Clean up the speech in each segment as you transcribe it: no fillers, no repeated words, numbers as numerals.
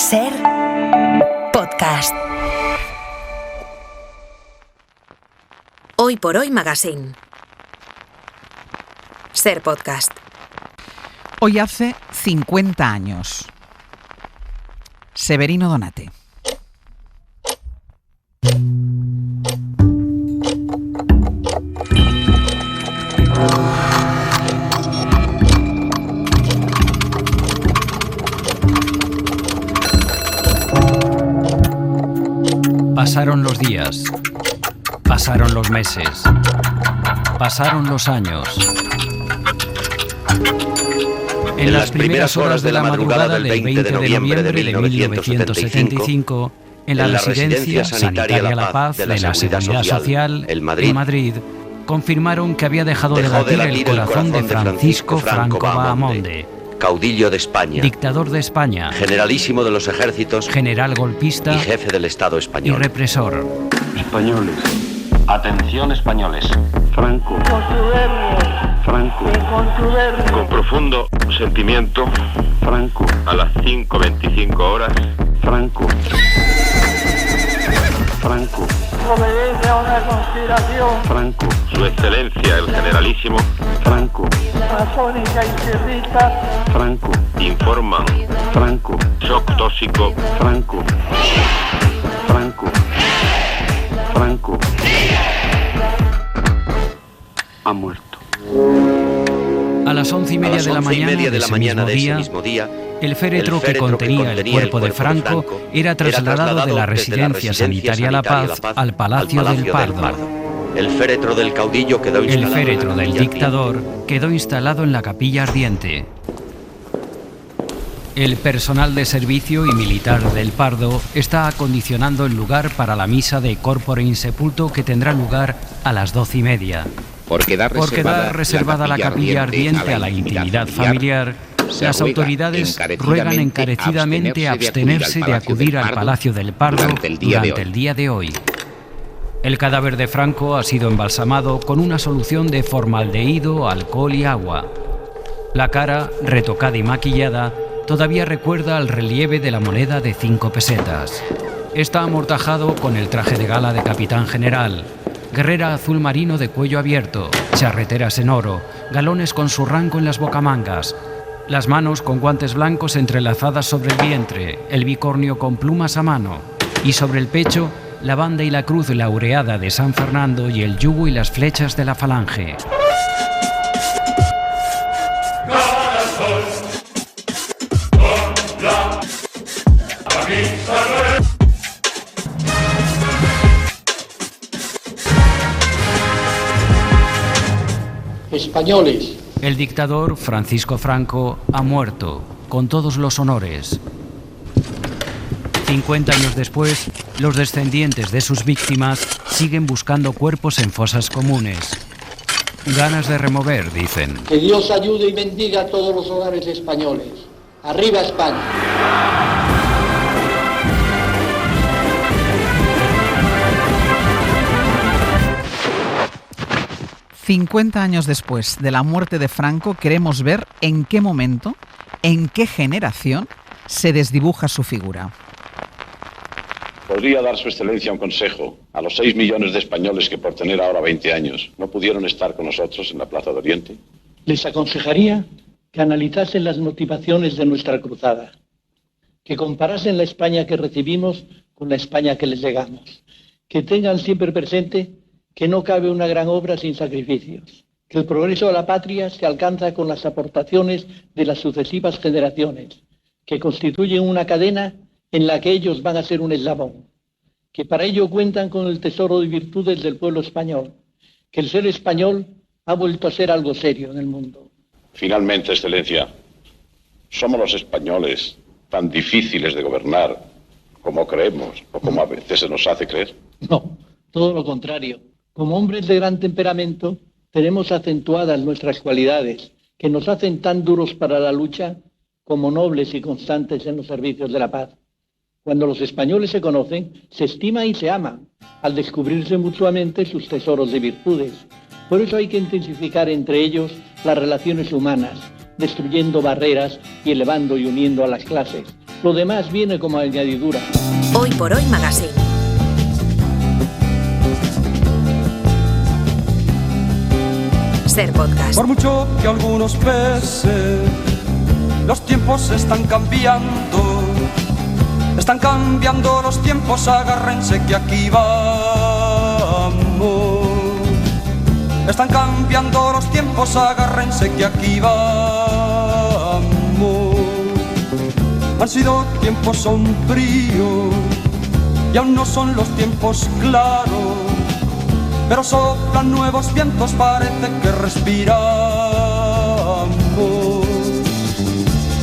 Ser Podcast. Hoy por Hoy Magazine. Ser Podcast. Hoy hace 50 años. Severino Donate. Pasaron los días, pasaron los meses, pasaron los años. En las primeras horas de la madrugada del 20 de noviembre de 1975, en la Residencia Sanitaria La Paz de la Seguridad Social, en Madrid, confirmaron que había dejado de latir el corazón de Francisco Franco Bahamonde, caudillo de España, dictador de España, generalísimo de los ejércitos, general golpista y jefe del Estado y español. represor. Españoles. Atención, españoles. Franco. Franco. Con profundo sentimiento, Franco. a las 5:25 horas, Franco. Franco. Obedece a una conspiración Franco. Su Excelencia el Generalísimo Franco. masónica y izquierdista. Franco. informan Franco. shock tóxico, Franco. Franco. Franco. Ha muerto. A las 11:30 de la mañana de ese mismo día, el féretro que contenía el cuerpo de Franco era trasladado de la Residencia Sanitaria La Paz al Palacio del Pardo. El féretro del caudillo quedó El instalado féretro en la del Capilla dictador quedó instalado en la Capilla Ardiente. El personal de servicio y militar del Pardo está acondicionando el lugar para la misa de Corpore Insepulto que tendrá lugar a las 12:30. Por quedar reservada la Capilla Ardiente a la intimidad familiar, las autoridades ruegan encarecidamente abstenerse de acudir al Palacio del Pardo durante el día de hoy. El cadáver de Franco ha sido embalsamado con una solución de formaldehído, alcohol y agua. La cara, retocada y maquillada, todavía recuerda al relieve de la moneda de 5 pesetas. Está amortajado con el traje de gala de capitán general, guerrera azul marino de cuello abierto, charreteras en oro, galones con su rango en las bocamangas, las manos con guantes blancos entrelazadas sobre el vientre, el bicornio con plumas a mano y sobre el pecho la banda y la cruz laureada de San Fernando y el yugo y las flechas de la falange. Españoles. El dictador Francisco Franco ha muerto, con todos los honores. 50 años después, los descendientes de sus víctimas siguen buscando cuerpos en fosas comunes. Ganas de remover, dicen. Que Dios ayude y bendiga a todos los hogares españoles. ¡Arriba España! 50 años después de la muerte de Franco, queremos ver en qué momento, en qué generación se desdibuja su figura. ¿Podría dar su excelencia un consejo a los 6 millones de españoles que por tener ahora 20 años no pudieron estar con nosotros en la Plaza de Oriente? Les aconsejaría que analizasen las motivaciones de nuestra cruzada, que comparasen la España que recibimos con la España que les legamos, que tengan siempre presente que no cabe una gran obra sin sacrificios, que el progreso de la patria se alcanza con las aportaciones de las sucesivas generaciones, que constituyen una cadena en la que ellos van a ser un eslabón, que para ello cuentan con el tesoro de virtudes del pueblo español, que el ser español ha vuelto a ser algo serio en el mundo. Finalmente, excelencia, ¿somos los españoles tan difíciles de gobernar como creemos o como a veces se nos hace creer? No, todo lo contrario. Como hombres de gran temperamento, tenemos acentuadas nuestras cualidades, que nos hacen tan duros para la lucha como nobles y constantes en los servicios de la paz. Cuando los españoles se conocen, se estiman y se aman, al descubrirse mutuamente sus tesoros de virtudes. Por eso hay que intensificar entre ellos las relaciones humanas, destruyendo barreras y elevando y uniendo a las clases, Lo demás viene como añadidura. Hoy por Hoy Magazine. Ser Podcast. Por mucho que algunos pese, los tiempos están cambiando. Están cambiando los tiempos, agárrense que aquí vamos. Están cambiando los tiempos, agárrense que aquí vamos. Han sido tiempos sombríos y aún no son los tiempos claros, pero soplan nuevos vientos, parece que respiramos.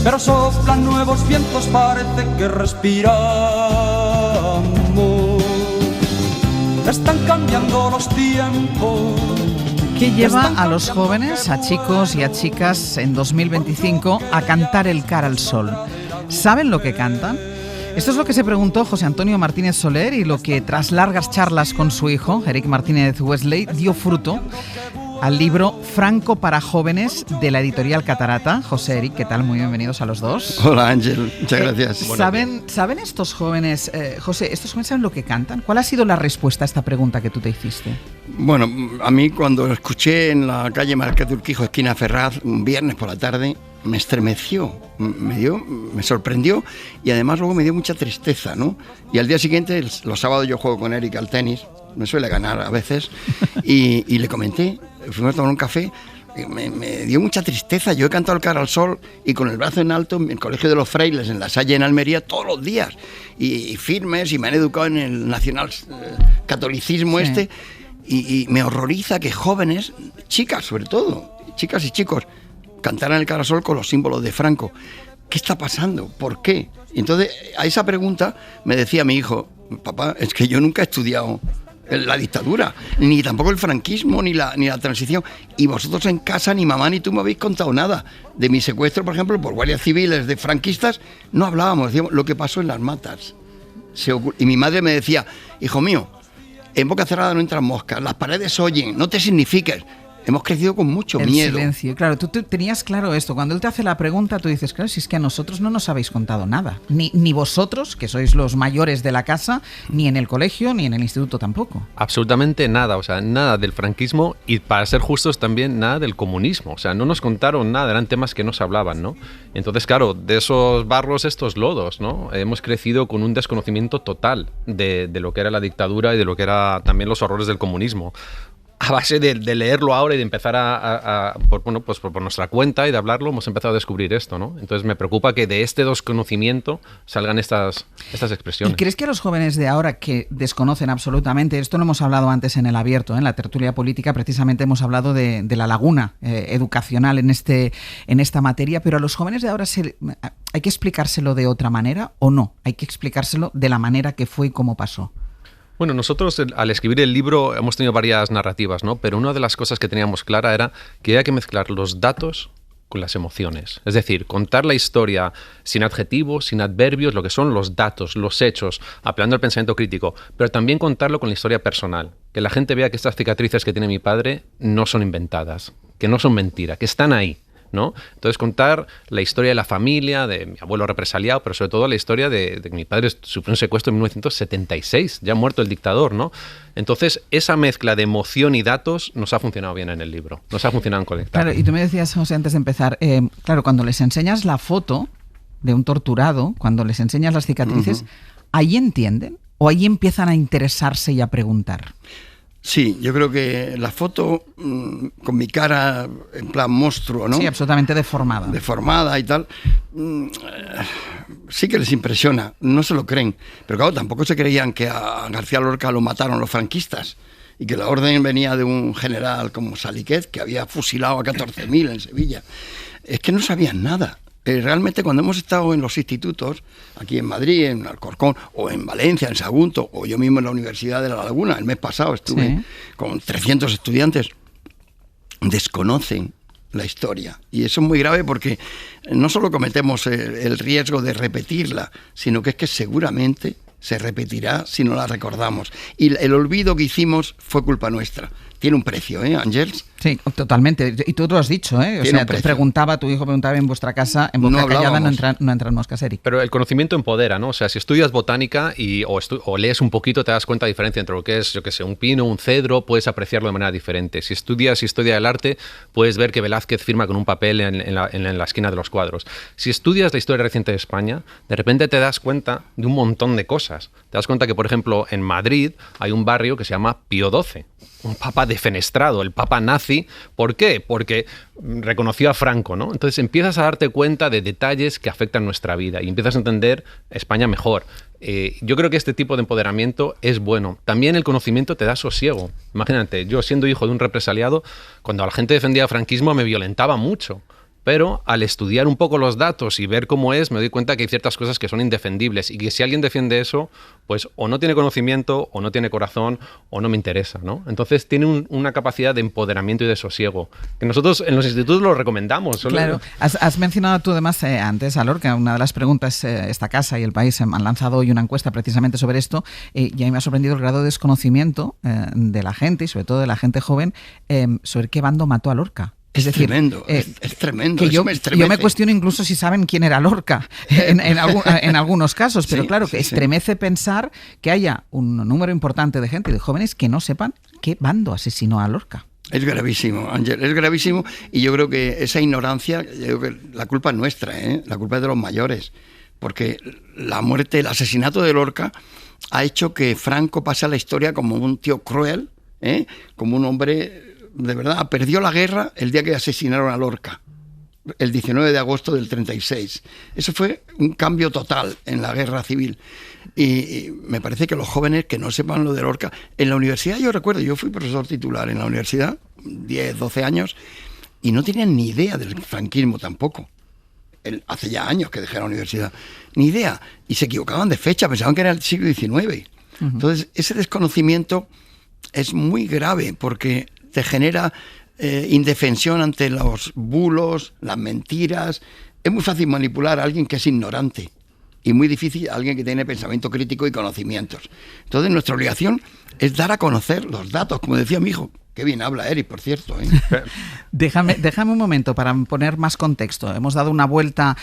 Pero soplan nuevos vientos, parece que respiramos. Están cambiando los tiempos. ¿Qué lleva a los jóvenes, a chicos y a chicas en 2025 a cantar el Cara al Sol? ¿Saben lo que cantan? Esto es lo que se preguntó José Antonio Martínez Soler y lo que tras largas charlas con su hijo, Eric Martínez Wesley, dio fruto al libro Franco para jóvenes de la editorial Catarata. José, Eric, ¿qué tal? Muy bienvenidos a los dos. Hola Ángel, muchas gracias. ¿Saben estos jóvenes, José, estos jóvenes saben lo que cantan? ¿Cuál ha sido la respuesta a esta pregunta que tú te hiciste? Bueno, a mí cuando escuché en la calle Marqués de Urquijo, esquina Ferraz, un viernes por la tarde, me estremeció, me sorprendió y además luego me dio mucha tristeza, ¿no? Y al día siguiente, los sábados yo juego con Eric al tenis, me suele ganar a veces, y le comenté, fuimos a tomar un café, me dio mucha tristeza. Yo he cantado el Cara al Sol y con el brazo en alto en el Colegio de los Frailes, en La Salle, en Almería, todos los días, y firmes, y me han educado en el nacional catolicismo sí. Y me horroriza que jóvenes, chicas sobre todo, chicas y chicos, cantaran el Cara al Sol con los símbolos de Franco. ¿Qué está pasando? ¿Por qué? Y entonces, a esa pregunta me decía mi hijo, papá, es que yo nunca he estudiado la dictadura, ni tampoco el franquismo, ni la transición, y vosotros en casa, ni mamá ni tú me habéis contado nada. De mi secuestro, por ejemplo, por guardias civiles de franquistas, no hablábamos, decíamos lo que pasó en las matas. Y mi madre me decía, hijo mío, en boca cerrada no entran moscas, las paredes oyen, no te signifiques. Hemos crecido con mucho miedo. El silencio, claro, tú tenías claro esto. Cuando él te hace la pregunta, tú dices, claro, si es que a nosotros no nos habéis contado nada. Ni vosotros, que sois los mayores de la casa, ni en el colegio, ni en el instituto tampoco. Absolutamente nada, o sea, nada del franquismo y, para ser justos, también nada del comunismo. O sea, no nos contaron nada, eran temas que no se hablaban, ¿no? Entonces, claro, de esos barros, estos lodos, ¿no? Hemos crecido con un desconocimiento total de lo que era la dictadura y de lo que era también los horrores del comunismo. A base de leerlo ahora y de empezar por nuestra cuenta y de hablarlo, hemos empezado a descubrir esto, ¿no? Entonces me preocupa que de este desconocimiento salgan estas expresiones. ¿Y crees que a los jóvenes de ahora que desconocen absolutamente, esto lo hemos hablado antes en el abierto, en la tertulia política, precisamente hemos hablado de la laguna educacional en esta materia, pero a los jóvenes de ahora ¿hay que explicárselo de otra manera o no? ¿Hay que explicárselo de la manera que fue y cómo pasó? Bueno, nosotros al escribir el libro hemos tenido varias narrativas, ¿no? Pero una de las cosas que teníamos clara era que había que mezclar los datos con las emociones. Es decir, contar la historia sin adjetivos, sin adverbios, lo que son los datos, los hechos, apelando al pensamiento crítico, pero también contarlo con la historia personal. Que la gente vea que estas cicatrices que tiene mi padre no son inventadas, que no son mentira, que están ahí, ¿no? Entonces contar la historia de la familia, de mi abuelo represaliado, pero sobre todo la historia de que mi padre sufrió un secuestro en 1976, ya muerto el dictador, ¿no? Entonces esa mezcla de emoción y datos nos ha funcionado bien en el libro, nos ha funcionado en conectar. Claro, y tú me decías, José, antes de empezar, claro, cuando les enseñas la foto de un torturado, cuando les enseñas las cicatrices, ¿ahí entienden? ¿O ahí empiezan a interesarse y a preguntar? Sí, yo creo que la foto con mi cara en plan monstruo, ¿no? Sí, absolutamente deformada. Deformada y tal, sí que les impresiona, no se lo creen. Pero claro, tampoco se creían que a García Lorca lo mataron los franquistas y que la orden venía de un general como Saliquet, que había fusilado a 14.000 en Sevilla. Es que no sabían nada. Realmente cuando hemos estado en los institutos, aquí en Madrid, en Alcorcón, o en Valencia, en Sagunto, o yo mismo en la Universidad de La Laguna, el mes pasado estuve con 300 estudiantes, desconocen la historia. Y eso es muy grave porque no solo cometemos el riesgo de repetirla, sino que es que seguramente se repetirá si no la recordamos. Y el olvido que hicimos fue culpa nuestra. tiene un precio, Ángels. Sí, totalmente. Y tú lo has dicho, ¿eh? O sea, tu hijo preguntaba en vuestra casa, en boca callada no entran moscas, Eric. Pero el conocimiento empodera, ¿no? O sea, si estudias botánica o lees un poquito, te das cuenta de la diferencia entre lo que es, yo qué sé, un pino, un cedro, puedes apreciarlo de manera diferente. Si estudias historia del arte, puedes ver que Velázquez firma con un papel en la esquina de los cuadros. Si estudias la historia reciente de España, de repente te das cuenta de un montón de cosas. Te das cuenta que, por ejemplo, en Madrid hay un barrio que se llama Pío XII. Un papa defenestrado, el papa nazi. ¿Por qué? Porque reconoció a Franco, ¿no? Entonces empiezas a darte cuenta de detalles que afectan nuestra vida y empiezas a entender España mejor. Yo creo que este tipo de empoderamiento es bueno. También el conocimiento te da sosiego. Imagínate, yo siendo hijo de un represaliado, cuando la gente defendía el franquismo me violentaba mucho. Pero al estudiar un poco los datos y ver cómo es, me doy cuenta que hay ciertas cosas que son indefendibles y que si alguien defiende eso, pues o no tiene conocimiento, o no tiene corazón, o no me interesa, ¿no? Entonces tiene una capacidad de empoderamiento y de sosiego, que nosotros en los institutos lo recomendamos. Claro, has mencionado tú además antes a Lorca, una de las preguntas, esta casa y El País han lanzado hoy una encuesta precisamente sobre esto, y a mí me ha sorprendido el grado de desconocimiento de la gente, y sobre todo de la gente joven, sobre qué bando mató a Lorca. Es decir, tremendo, es tremendo. Que yo me cuestiono incluso si saben quién era Lorca en algunos casos, pero claro, que estremece pensar que haya un número importante de gente, de jóvenes, que no sepan qué bando asesinó a Lorca. Es gravísimo, Ángel, es gravísimo, y yo creo que esa ignorancia, yo creo que la culpa es nuestra, la culpa es de los mayores, porque la muerte, el asesinato de Lorca ha hecho que Franco pase a la historia como un tío cruel, como un hombre... De verdad, perdió la guerra el día que asesinaron a Lorca, el 19 de agosto del 36. Eso fue un cambio total en la guerra civil. Y me parece que los jóvenes que no sepan lo de Lorca... En la universidad, yo recuerdo, yo fui profesor titular en la universidad, 10, 12 años, y no tenían ni idea del franquismo tampoco. Hace ya años que dejé la universidad. Ni idea. Y se equivocaban de fecha, pensaban que era el siglo XIX. Entonces, ese desconocimiento es muy grave porque... te genera indefensión ante los bulos, las mentiras. Es muy fácil manipular a alguien que es ignorante y muy difícil a alguien que tiene pensamiento crítico y conocimientos. Entonces nuestra obligación es dar a conocer los datos, como decía mi hijo. Qué bien habla Eric, por cierto. Déjame un momento para poner más contexto. Hemos dado una vuelta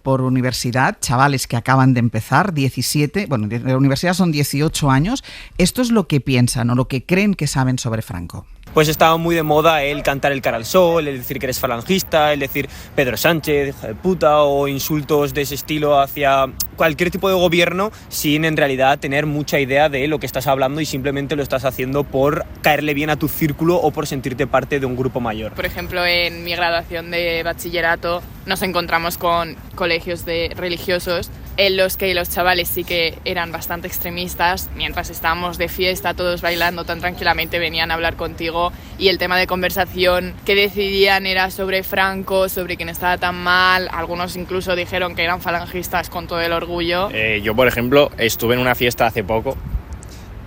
por universidad, chavales que acaban de empezar, 17, bueno, de la universidad son 18 años. Esto es lo que piensan o lo que creen que saben sobre Franco. Pues estaba muy de moda el cantar el cara al sol, el decir que eres falangista, el decir Pedro Sánchez, hija de puta, o insultos de ese estilo hacia cualquier tipo de gobierno sin en realidad tener mucha idea de lo que estás hablando y simplemente lo estás haciendo por caerle bien a tu círculo o por sentirte parte de un grupo mayor. Por ejemplo, en mi graduación de bachillerato nos encontramos con colegios religiosos en los que los chavales sí que eran bastante extremistas. Mientras estábamos de fiesta, todos bailando tan tranquilamente, venían a hablar contigo y el tema de conversación que decidían era sobre Franco, sobre quién estaba tan mal. Algunos incluso dijeron que eran falangistas con todo el orgullo. Yo, por ejemplo, estuve en una fiesta hace poco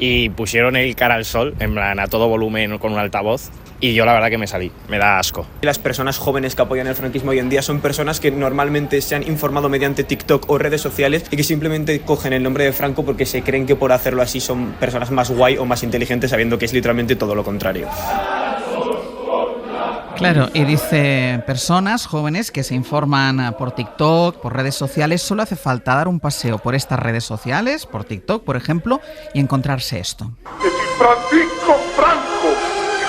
y pusieron el cara al sol, en plan a todo volumen con un altavoz. Y yo la verdad que me salí, me da asco. Las personas jóvenes que apoyan el franquismo hoy en día son personas que normalmente se han informado mediante TikTok o redes sociales y que simplemente cogen el nombre de Franco porque se creen que por hacerlo así son personas más guay o más inteligentes, sabiendo que es literalmente todo lo contrario. Claro, y dice, personas jóvenes que se informan por TikTok, por redes sociales, solo hace falta dar un paseo por estas redes sociales, por TikTok, por ejemplo, y encontrarse esto. Francisco Franco,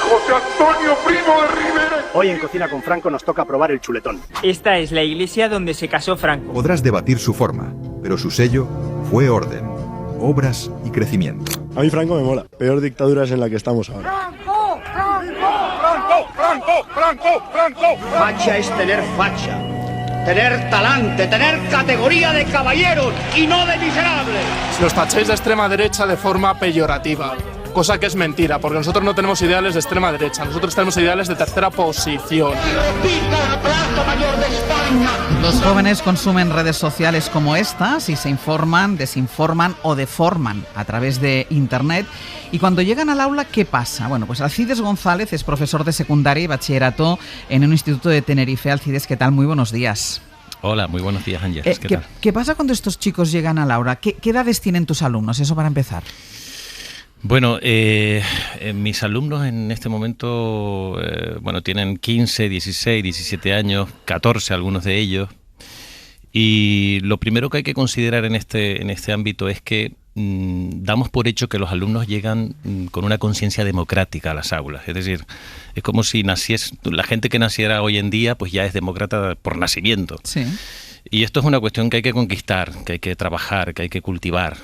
José Antonio Primo de Rivera. Hoy en Cocina con Franco nos toca probar el chuletón. Esta es la iglesia donde se casó Franco. Podrás debatir su forma, pero su sello fue orden, obras y crecimiento. A mí Franco me mola. Peor dictadura es en la que estamos ahora. ¡Franco! ¡Franco! ¡Franco! ¡Franco! ¡Franco! Facha es tener facha, tener talante, tener categoría de caballeros y no de miserables. Nos tacháis de extrema derecha de forma peyorativa, cosa que es mentira, porque nosotros no tenemos ideales de extrema derecha, nosotros tenemos ideales de tercera posición. Los jóvenes consumen redes sociales como estas y se informan, desinforman o deforman a través de Internet. Y cuando llegan al aula, ¿qué pasa? Bueno, pues Alcides González es profesor de secundaria y bachillerato en un instituto de Tenerife. Alcides, ¿qué tal? Muy buenos días. Hola, muy buenos días, Ángeles. ¿Qué pasa cuando estos chicos llegan al aula? ¿Qué edades tienen tus alumnos? Eso para empezar. Bueno, mis alumnos en este momento, tienen 15, 16, 17 años, 14 algunos de ellos. Y lo primero que hay que considerar en este ámbito es que damos por hecho que los alumnos llegan con una conciencia democrática a las aulas. Es decir, es como si la gente que naciera hoy en día pues ya es demócrata por nacimiento. Sí. Y esto es una cuestión que hay que conquistar, que hay que trabajar, que hay que cultivar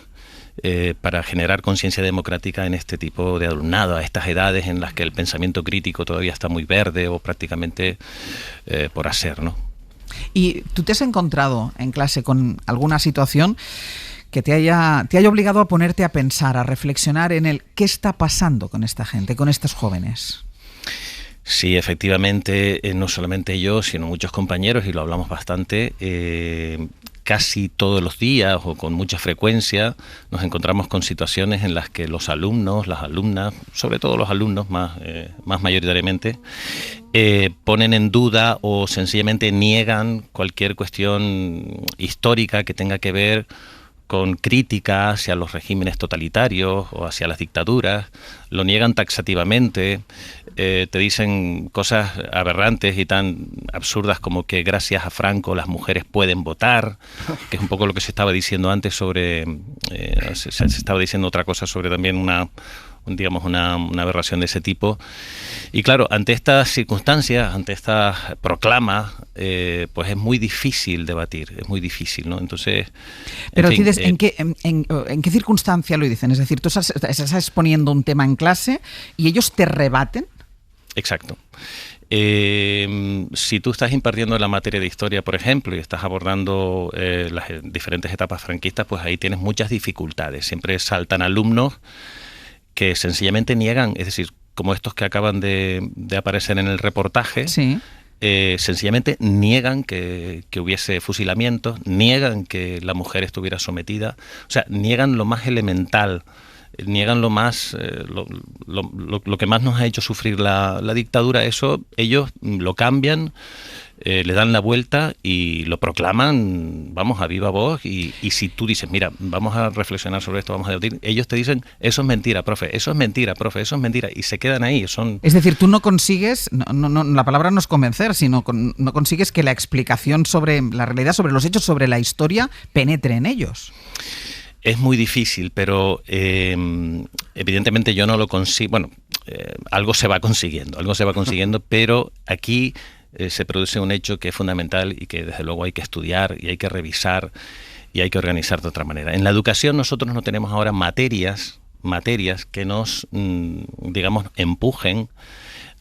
para generar conciencia democrática en este tipo de alumnado, a estas edades en las que el pensamiento crítico todavía está muy verde o prácticamente por hacer, ¿no? ¿Y tú te has encontrado en clase con alguna situación que te haya obligado a ponerte a pensar, a reflexionar en qué está pasando con esta gente, con estos jóvenes? Sí, efectivamente, no solamente yo, sino muchos compañeros, y lo hablamos bastante, casi todos los días o con mucha frecuencia nos encontramos con situaciones en las que los alumnos, las alumnas, sobre todo los alumnos más mayoritariamente, ponen en duda o sencillamente niegan cualquier cuestión histórica que tenga que ver con crítica hacia los regímenes totalitarios o hacia las dictaduras, lo niegan taxativamente, te dicen cosas aberrantes y tan absurdas como que gracias a Franco las mujeres pueden votar, que es un poco lo que se estaba diciendo antes sobre, se estaba diciendo otra cosa sobre también una aberración de ese tipo. Y claro, ante estas circunstancias, ante estas proclamas, pues es muy difícil debatir, es muy difícil, ¿no? Entonces... Pero dices, ¿en qué circunstancia lo dicen? Es decir, tú estás exponiendo un tema en clase y ellos te rebaten. Exacto. Si tú estás impartiendo la materia de historia, por ejemplo, y estás abordando las diferentes etapas franquistas, pues ahí tienes muchas dificultades. Siempre saltan alumnos que sencillamente niegan, es decir, como estos que acaban de aparecer en el reportaje, sí. Sencillamente niegan que hubiese fusilamientos, niegan que la mujer estuviera sometida, o sea, niegan lo más elemental, niegan lo más lo que más nos ha hecho sufrir la dictadura. Eso ellos lo cambian, le dan la vuelta y lo proclaman, vamos, a viva voz, y si tú dices, mira, vamos a reflexionar sobre esto, vamos a debatir, ellos te dicen, eso es mentira, profe, eso es mentira, profe, eso es mentira, y se quedan ahí. Es decir, tú no consigues, no, la palabra no es convencer, sino no consigues que la explicación sobre la realidad, sobre los hechos, sobre la historia, penetre en ellos. Es muy difícil, pero evidentemente yo no lo consigo. Bueno, algo se va consiguiendo, pero aquí se produce un hecho que es fundamental y que desde luego hay que estudiar y hay que revisar y hay que organizar de otra manera. En la educación nosotros no tenemos ahora materias que nos, digamos, empujen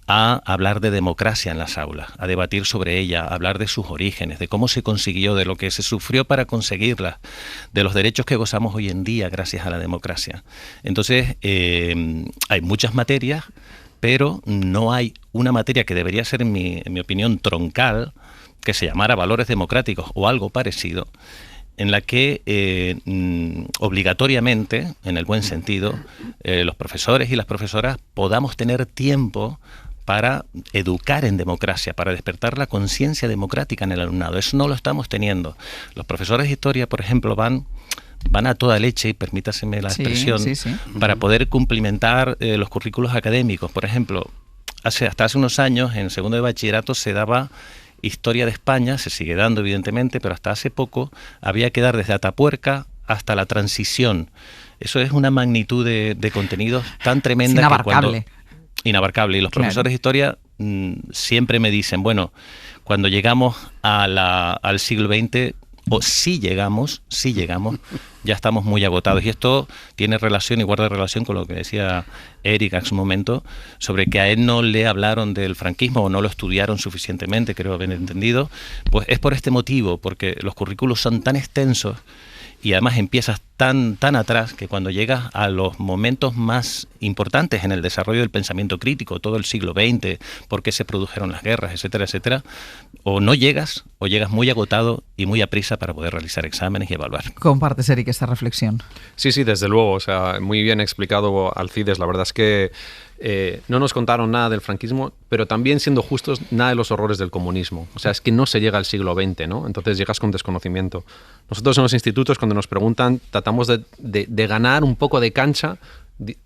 a hablar de democracia en las aulas, a debatir sobre ella, a hablar de sus orígenes, de cómo se consiguió, de lo que se sufrió para conseguirla, de los derechos que gozamos hoy en día gracias a la democracia. Entonces, hay muchas materias, pero no hay una materia que debería ser, en mi opinión, troncal, que se llamara valores democráticos o algo parecido, en la que obligatoriamente, en el buen sentido, los profesores y las profesoras podamos tener tiempo para educar en democracia, para despertar la conciencia democrática en el alumnado. Eso no lo estamos teniendo. Los profesores de historia, por ejemplo, van a toda leche, y permítaseme la expresión, sí. Para poder cumplimentar los currículos académicos. Por ejemplo, hasta hace unos años, en segundo de bachillerato, se daba historia de España, se sigue dando evidentemente, pero hasta hace poco había que dar desde Atapuerca hasta la transición. Eso es una magnitud de contenidos tan tremenda que inabarcable. Y los profesores de historia siempre me dicen, bueno, cuando llegamos al siglo XX, o si llegamos, ya estamos muy agotados. Y esto tiene relación y guarda relación con lo que decía Eric hace un momento, sobre que a él no le hablaron del franquismo o no lo estudiaron suficientemente, creo haber entendido. Pues es por este motivo, porque los currículos son tan extensos y además empiezas tan atrás que cuando llegas a los momentos más importantes en el desarrollo del pensamiento crítico, todo el siglo XX, por qué se produjeron las guerras, etcétera, etcétera, o no llegas, o llegas muy agotado y muy aprisa para poder realizar exámenes y evaluar. ¿Compartes, Eric, esta reflexión? Sí, desde luego, o sea, muy bien explicado, Alcides. La verdad es que no nos contaron nada del franquismo, pero también, siendo justos, nada de los horrores del comunismo. O sea, es que no se llega al siglo XX, ¿no? Entonces llegas con desconocimiento. Nosotros en los institutos, cuando nos preguntan, tratamos de ganar un poco de cancha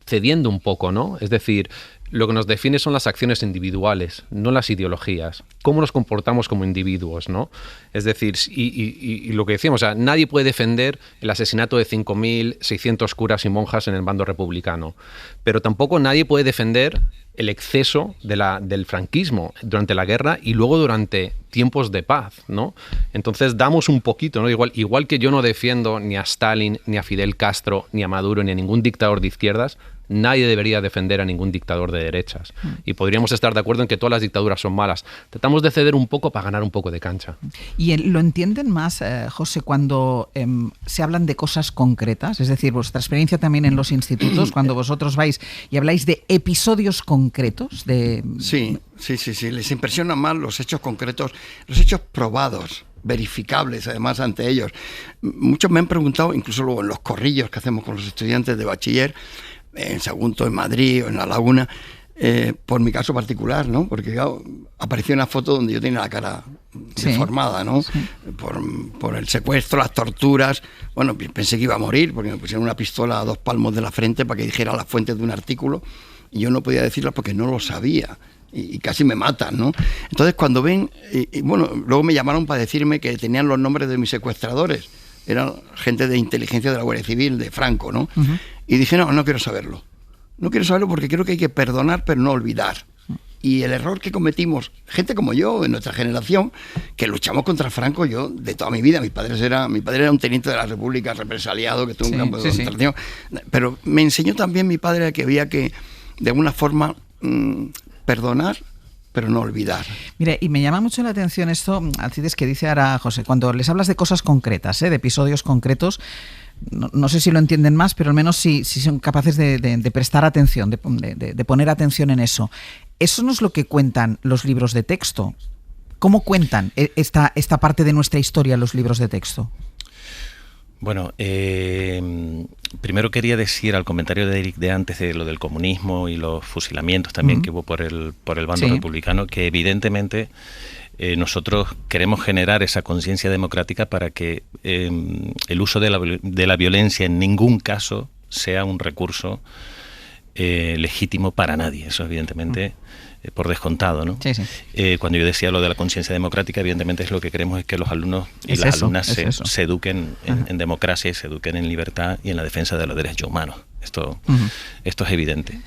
cediendo un poco, ¿no? Es decir, lo que nos define son las acciones individuales, no las ideologías. Cómo nos comportamos como individuos, ¿no? Es decir, y lo que decíamos, o sea, nadie puede defender el asesinato de 5.600 curas y monjas en el bando republicano, pero tampoco nadie puede defender el exceso del franquismo durante la guerra y luego durante tiempos de paz, ¿no? Entonces damos un poquito, ¿no? Igual que yo no defiendo ni a Stalin, ni a Fidel Castro, ni a Maduro, ni a ningún dictador de izquierdas, nadie debería defender a ningún dictador de derechas. Y podríamos estar de acuerdo en que todas las dictaduras son malas. Tratamos de ceder un poco para ganar un poco de cancha. ¿Y lo entienden más, José, cuando se hablan de cosas concretas? Es decir, vuestra experiencia también en los institutos, cuando vosotros vais y habláis de episodios concretos. Sí. Les impresionan más los hechos concretos, los hechos probados, verificables además ante ellos. Muchos me han preguntado, incluso luego en los corrillos que hacemos con los estudiantes de bachiller, en Sagunto, en Madrid o en La Laguna, por mi caso particular, ¿no? Porque claro, apareció una foto donde yo tenía la cara deformada, ¿no? Sí. Por el secuestro, las torturas. Bueno, pensé que iba a morir porque me pusieron una pistola a 2 palmos de la frente para que dijera las fuentes de un artículo y yo no podía decirlas porque no lo sabía. Y casi me matan, ¿no? Entonces cuando ven, bueno, luego me llamaron para decirme que tenían los nombres de mis secuestradores. Eran gente de inteligencia de la Guardia Civil, de Franco, ¿no? Uh-huh. Y dije, no quiero saberlo. No quiero saberlo porque creo que hay que perdonar, pero no olvidar. Y el error que cometimos, gente como yo, en nuestra generación, que luchamos contra Franco, yo, de toda mi vida, mi padre era un teniente de la República represaliado, que tuvo un campo de concentración. Pero me enseñó también mi padre que había que, de alguna forma, perdonar, pero no olvidar. Mire, y me llama mucho la atención esto, Alcides, que dice ahora José, cuando les hablas de cosas concretas, de episodios concretos, no sé si lo entienden más, pero al menos si son capaces de prestar atención, de poner atención en eso. Eso no es lo que cuentan los libros de texto. ¿Cómo cuentan esta parte de nuestra historia los libros de texto? Bueno, primero quería decir al comentario de Eric de antes de lo del comunismo y los fusilamientos también que hubo por el bando republicano, que evidentemente nosotros queremos generar esa conciencia democrática para que el uso de la violencia en ningún caso sea un recurso legítimo para nadie. Eso evidentemente por descontado, ¿no? Sí. Cuando yo decía lo de la conciencia democrática, evidentemente es lo que queremos es que los alumnos y las alumnas se eduquen en democracia y se eduquen en libertad y en la defensa de los derechos humanos. Esto es evidente.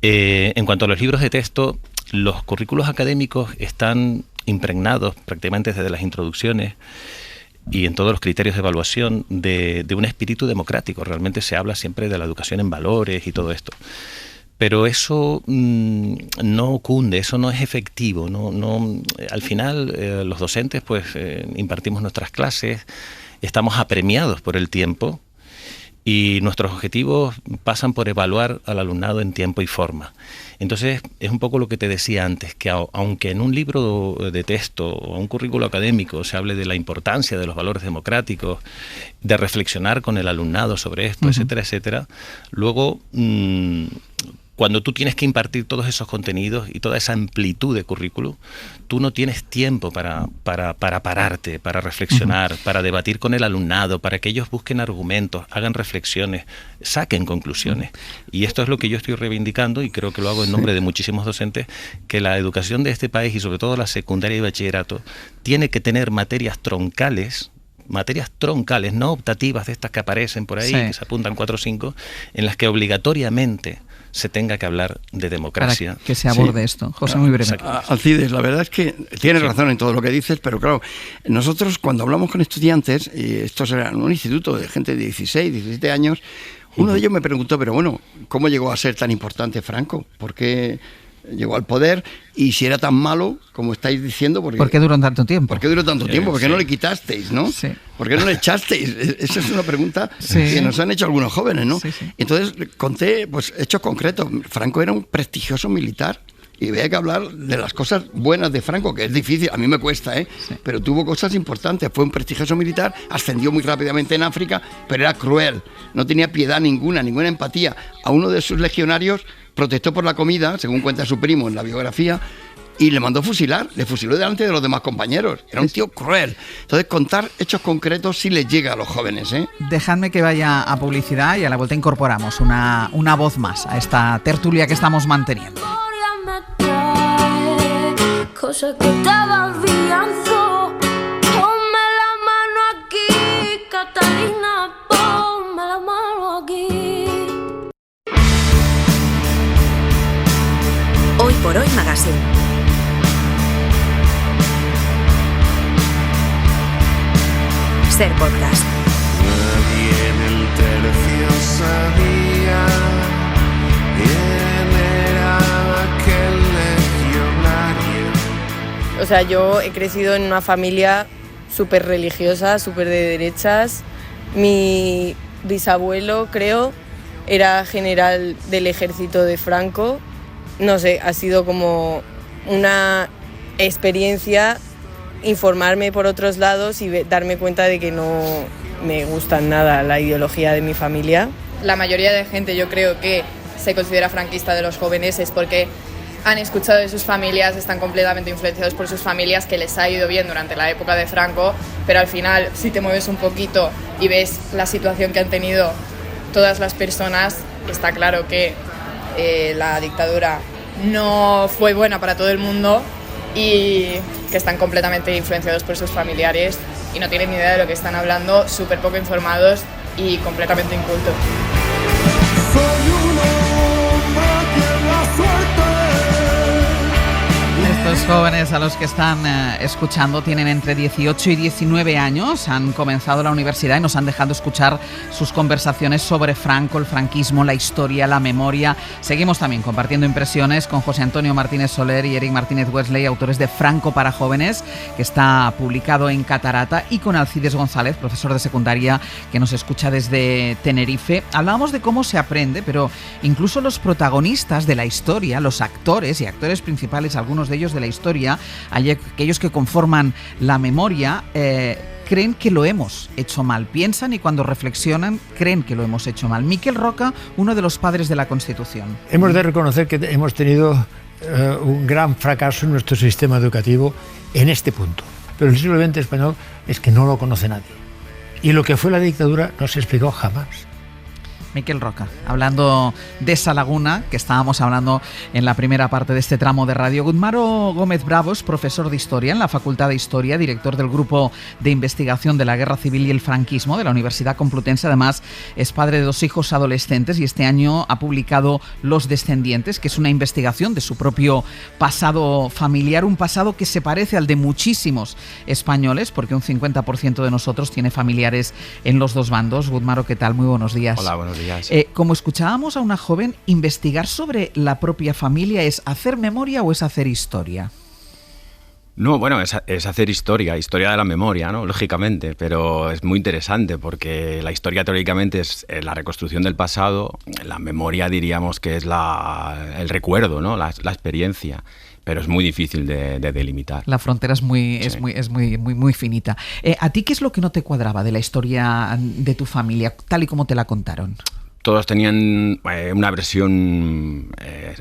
En cuanto a los libros de texto, los currículos académicos están impregnados prácticamente desde las introducciones y en todos los criterios de evaluación de un espíritu democrático. Realmente se habla siempre de la educación en valores y todo esto. Pero eso no cunde, eso no es efectivo. Al final, los docentes pues impartimos nuestras clases, estamos apremiados por el tiempo y nuestros objetivos pasan por evaluar al alumnado en tiempo y forma. Entonces, es un poco lo que te decía antes, que aunque en un libro de texto o un currículo académico se hable de la importancia de los valores democráticos, de reflexionar con el alumnado sobre esto, etcétera, etcétera, luego cuando tú tienes que impartir todos esos contenidos y toda esa amplitud de currículo, tú no tienes tiempo para pararte, para reflexionar, para debatir con el alumnado, para que ellos busquen argumentos, hagan reflexiones, saquen conclusiones. Y esto es lo que yo estoy reivindicando y creo que lo hago en nombre de muchísimos docentes, que la educación de este país y sobre todo la secundaria y bachillerato tiene que tener materias troncales, no optativas de estas que aparecen por ahí, que se apuntan 4 o 5, en las que obligatoriamente se tenga que hablar de democracia. Para que se aborde esto. José, muy breve. Alcides, la verdad es que tienes razón en todo lo que dices, pero claro, nosotros cuando hablamos con estudiantes, y estos eran un instituto de gente de 16, 17 años, uno de ellos me preguntó, pero bueno, ¿cómo llegó a ser tan importante Franco? ¿Por qué llegó al poder? Y si era tan malo, como estáis diciendo... ¿Por qué duró tanto tiempo? ¿Por qué duró tanto tiempo? ¿Por qué no le quitasteis, no? Sí. ¿Por qué no le echasteis? Esa es una pregunta que nos han hecho algunos jóvenes, ¿no? Sí. Entonces conté pues hechos concretos. Franco era un prestigioso militar y había que hablar de las cosas buenas de Franco, que es difícil, a mí me cuesta, pero tuvo cosas importantes. Fue un prestigioso militar, ascendió muy rápidamente en África, pero era cruel, no tenía piedad ninguna empatía. A uno de sus legionarios protestó por la comida, según cuenta su primo en la biografía, y le mandó fusilar, le fusiló delante de los demás compañeros. Era un tío cruel. Entonces, contar hechos concretos sí les llega a los jóvenes, ¿eh? Dejadme que vaya a publicidad y a la vuelta incorporamos una voz más a esta tertulia que estamos manteniendo. Cosas que estaba viendo. Ponme la mano aquí, Catalina, ponme la mano aquí. Hoy por Hoy Magazine. Ser Podcast. Nadie en el tercio sabía quién era aquel legionario. O sea, yo he crecido en una familia súper religiosa, súper de derechas. Mi bisabuelo, creo, era general del ejército de Franco. No sé, ha sido como una experiencia informarme por otros lados y darme cuenta de que no me gusta nada la ideología de mi familia. La mayoría de gente, yo creo, que se considera franquista de los jóvenes es porque han escuchado de sus familias, están completamente influenciados por sus familias, que les ha ido bien durante la época de Franco, pero al final, si te mueves un poquito y ves la situación que han tenido todas las personas, está claro que la dictadura no fue buena para todo el mundo y que están completamente influenciados por sus familiares y no tienen ni idea de lo que están hablando, súper poco informados y completamente incultos. Estos jóvenes a los que están escuchando tienen entre 18 y 19 años, han comenzado la universidad y nos han dejado escuchar sus conversaciones sobre Franco, el franquismo, la historia, la memoria. Seguimos también compartiendo impresiones con José Antonio Martínez Soler y Eric Martínez Wesley, autores de Franco para jóvenes, que está publicado en Catarata, y con Alcides González, profesor de secundaria, que nos escucha desde Tenerife. Hablábamos de cómo se aprende, pero incluso los protagonistas de la historia, los actores y actores principales, algunos de ellos de la historia, aquellos que conforman la memoria, creen que lo hemos hecho mal. Piensan y cuando reflexionan creen que lo hemos hecho mal. Miquel Roca, uno de los padres de la Constitución. Hemos de reconocer que hemos tenido un gran fracaso en nuestro sistema educativo en este punto. Pero el siglo XX español es que no lo conoce nadie. Y lo que fue la dictadura no se explicó jamás. Miquel Roca, hablando de esa laguna que estábamos hablando en la primera parte de este tramo de radio. Gudmaro Gómez Bravo es profesor de Historia en la Facultad de Historia, director del Grupo de Investigación de la Guerra Civil y el Franquismo de la Universidad Complutense. Además, es padre de 2 hijos adolescentes y este año ha publicado Los Descendientes, que es una investigación de su propio pasado familiar, un pasado que se parece al de muchísimos españoles, porque un 50% de nosotros tiene familiares en los dos bandos. Gudmaro, ¿qué tal? Muy buenos días. Hola, buenos días. Como escuchábamos a una joven, investigar sobre la propia familia, ¿es hacer memoria o es hacer historia? No, bueno, es hacer historia de la memoria, ¿no? Lógicamente, pero es muy interesante porque la historia teóricamente es la reconstrucción del pasado, la memoria diríamos que es el recuerdo, ¿no? La experiencia. Pero es muy difícil de delimitar. La frontera es muy finita. ¿A ti qué es lo que no te cuadraba de la historia de tu familia, tal y como te la contaron? Todos tenían una versión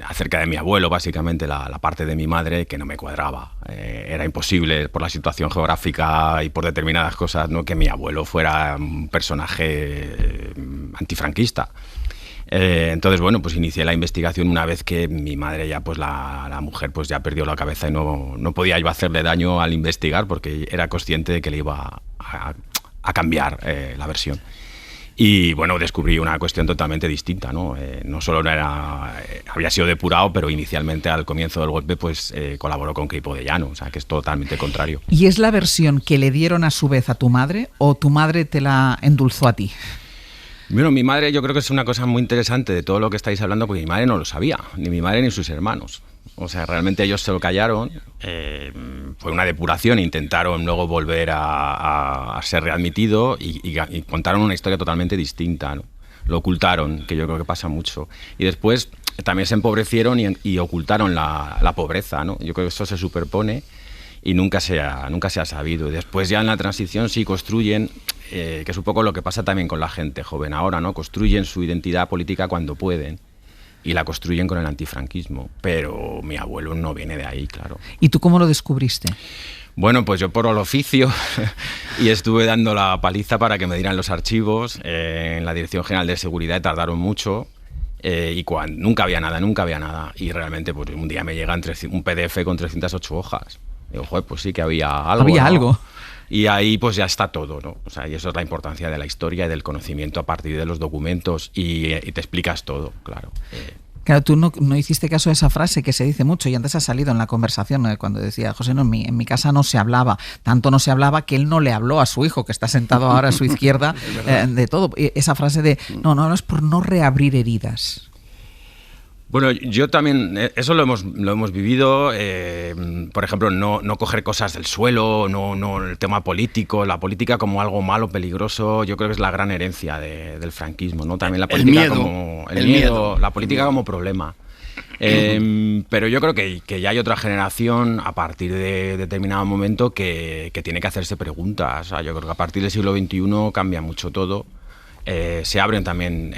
acerca de mi abuelo, básicamente la parte de mi madre, que no me cuadraba. Era imposible por la situación geográfica y por determinadas cosas, ¿no?, que mi abuelo fuera un personaje antifranquista. Entonces, bueno, pues inicié la investigación una vez que mi madre ya, pues la mujer, pues ya perdió la cabeza y no podía yo hacerle daño al investigar porque era consciente de que le iba a cambiar la versión. Y bueno, descubrí una cuestión totalmente distinta, ¿no? No solo había sido depurado, pero inicialmente al comienzo del golpe pues colaboró con Queipo de Llano, o sea que es totalmente contrario. ¿Y es la versión que le dieron a su vez a tu madre o tu madre te la endulzó a ti? Bueno, mi madre yo creo que es una cosa muy interesante de todo lo que estáis hablando, porque mi madre no lo sabía, ni mi madre ni sus hermanos. O sea, realmente ellos se lo callaron, fue una depuración, intentaron luego volver a ser readmitido y contaron una historia totalmente distinta, ¿no? Lo ocultaron, que yo creo que pasa mucho. Y después también se empobrecieron y ocultaron la pobreza, ¿no? Yo creo que eso se superpone y nunca se ha sabido. Y después ya en la transición sí construyen, que es un poco lo que pasa también con la gente joven ahora, ¿no? Construyen su identidad política cuando pueden. y la construyen con el antifranquismo. Pero mi abuelo no viene de ahí, claro. ¿Y tú cómo lo descubriste? Bueno, pues yo por el oficio y estuve dando la paliza para que me dieran los archivos en la Dirección General de Seguridad y tardaron mucho. Y nunca había nada. Y realmente pues un día me llega un PDF con 308 hojas. Digo, joder, pues sí que había algo. Había algo. Y ahí pues ya está todo, ¿no? O sea, y eso es la importancia de la historia y del conocimiento a partir de los documentos y te explicas todo, claro. Claro, tú no hiciste caso a esa frase que se dice mucho y antes ha salido en la conversación cuando decía, José, no, en mi casa no se hablaba, tanto no se hablaba que él no le habló a su hijo, que está sentado ahora a su izquierda, de todo. Esa frase de, no es por no reabrir heridas. Bueno, yo también, eso lo hemos vivido, por ejemplo, no coger cosas del suelo, no el tema político, la política como algo malo, peligroso, yo creo que es la gran herencia del franquismo, ¿no? También la política el miedo, la política como problema. Pero yo creo que ya hay otra generación a partir de determinado momento que tiene que hacerse preguntas. O sea, yo creo que a partir del siglo XXI cambia mucho todo. Se abren también